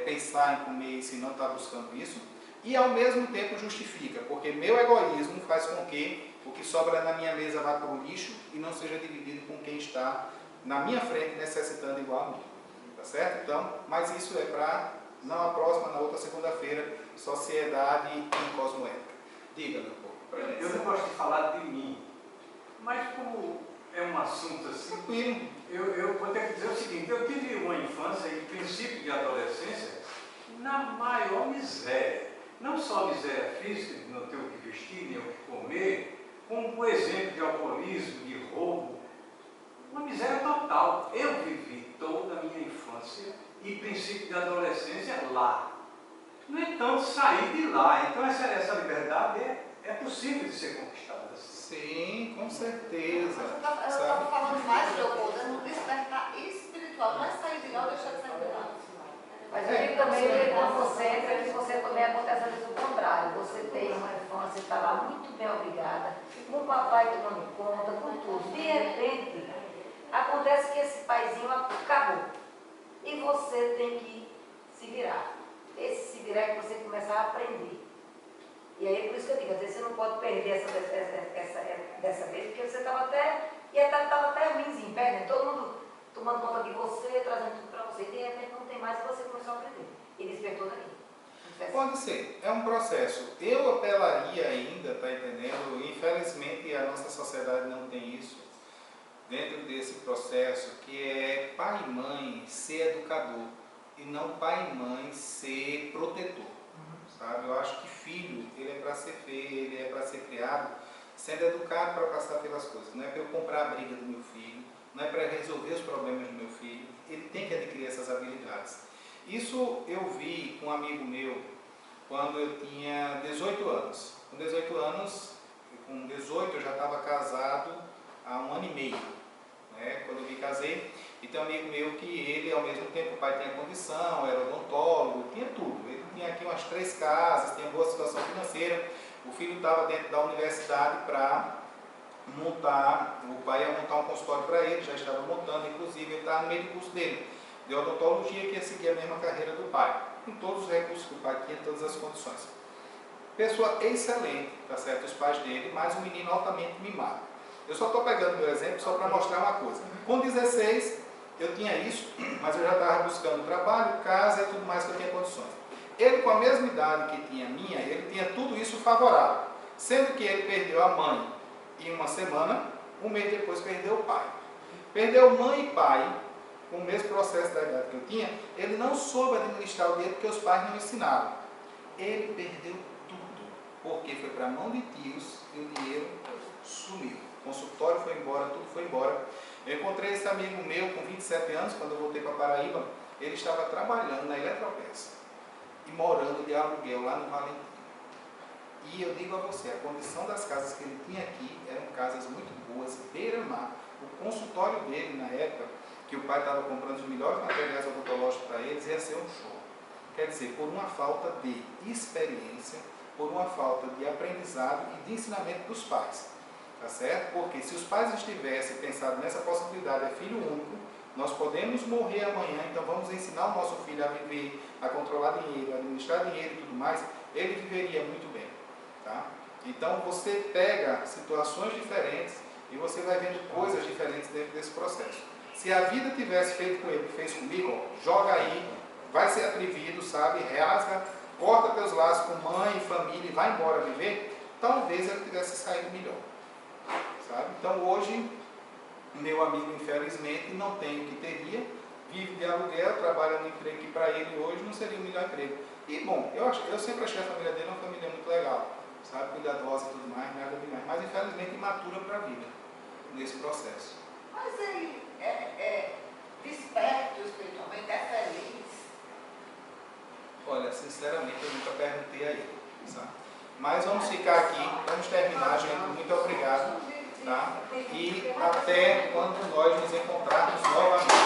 Speaker 1: pensar em comer se não está buscando isso, e ao mesmo tempo justifica, porque meu egoísmo faz com que o que sobra na minha mesa vá para o lixo e não seja dividido com quem está na minha frente necessitando igual a mim. Tá certo? Então, mas isso é para, não a próxima, na outra segunda-feira, sociedade e cosmoética. Diga, meu povo.
Speaker 2: Eu não gosto de falar de mim, mas como é um assunto assim, eu vou ter que dizer o seguinte: eu tive uma infância e princípio de adolescência na maior miséria. Não só miséria física, de não ter o que vestir, nem o que comer, como por exemplo de alcoolismo, de roubo, uma miséria total. Eu vivi toda a minha infância e princípio de adolescência lá. No entanto, saí de lá. Então essa liberdade é possível de ser conquistada.
Speaker 1: Sim, com certeza.
Speaker 3: Eu estava falando mais de Leopoldo, no despertar espiritual, não é sair de lá ou deixar de sair de lá.
Speaker 4: Mas eu digo também, quando você entra, que você também acontece às vezes o contrário. Você tem uma infância, está lá muito bem obrigada, com o papai tomando conta, com tudo. De repente, acontece que esse paizinho acabou. E você tem que se virar. Esse se virar é que você começar a aprender. E aí, por isso que eu digo, às vezes você não pode perder dessa vez, porque você estava até ruimzinho, perdendo, todo mundo tomando conta de você, trazendo tudo para você, e de repente não tem mais e você começou a aprender. E despertou dali.
Speaker 1: Pode ser, é um processo. Eu apelaria ainda, tá entendendo? Infelizmente a nossa sociedade não tem isso dentro desse processo, que é pai e mãe ser educador e não pai e mãe ser protetor. Sabe? Eu acho que filho, ele é para ser feio, ele é para ser criado, sendo educado para passar pelas coisas. Não é para eu comprar a briga do meu filho, não é para resolver os problemas do meu filho. Ele tem que adquirir essas habilidades. Isso eu vi com um amigo meu quando eu tinha 18 anos. Com 18 eu já estava casado há 1 ano e meio. Né? Quando eu me casei, e tem um amigo meu que ele, ao mesmo tempo, o pai tinha condição, era odontólogo, tinha tudo. Ele tinha aqui umas 3 casas, tinha boa situação financeira. O filho estava dentro da universidade para montar, o pai ia montar um consultório para ele, já estava montando, inclusive ele estava no meio do curso dele, de odontologia, que ia seguir a mesma carreira do pai, com todos os recursos que o pai tinha, todas as condições. Pessoa excelente, tá certo, os pais dele, mas um menino altamente mimado. Eu só estou pegando meu exemplo só para mostrar uma coisa. Com 16, eu tinha isso, mas eu já estava buscando trabalho, casa e tudo mais que eu tinha condições. Ele, com a mesma idade que tinha minha, ele tinha tudo isso favorável, sendo que ele perdeu a mãe em 1 semana, 1 mês depois perdeu o pai. Perdeu mãe e pai, com o mesmo processo da idade que eu tinha, ele não soube administrar o dinheiro porque os pais não ensinaram. Ele perdeu tudo, porque foi para a mão de tios e o dinheiro sumiu. O consultório foi embora, tudo foi embora. Eu encontrei esse amigo meu com 27 anos, quando eu voltei para Paraíba, ele estava trabalhando na Eletropeça e morando de aluguel lá no Valentim. E eu digo a você, a condição das casas que ele tinha aqui eram casas muito boas, beira-mar. O consultório dele, na época, que o pai estava comprando os melhores materiais odontológicos para eles, ia ser um show. Quer dizer, por uma falta de experiência, por uma falta de aprendizado e de ensinamento dos pais. Tá certo? Porque se os pais estivessem pensado nessa possibilidade, é filho único, nós podemos morrer amanhã, então vamos ensinar o nosso filho a viver, a controlar dinheiro, a administrar dinheiro e tudo mais, ele viveria muito bem. Tá? Então você pega situações diferentes e você vai vendo coisas diferentes dentro desse processo. Se a vida tivesse feito com ele, que fez comigo, ó, joga aí, vai ser atrevido, sabe? Rasga, corta teus laços com mãe, família e vai embora viver, talvez ele tivesse saído melhor. Sabe? Então hoje, meu amigo infelizmente não tem o que teria, vive de aluguel, trabalha no emprego que para ele hoje não seria o melhor emprego. E bom, eu sempre achei a família dele uma família muito legal, sabe? Cuidadosa e tudo mais, nada demais, mas infelizmente imatura para a vida nesse processo.
Speaker 3: Mas ele é desperto espiritualmente, é feliz?
Speaker 1: Olha, sinceramente eu nunca perguntei a ele, sabe? Mas vamos ficar aqui, vamos terminar, gente. Muito obrigado. Tá? E até quando nós nos encontrarmos novamente.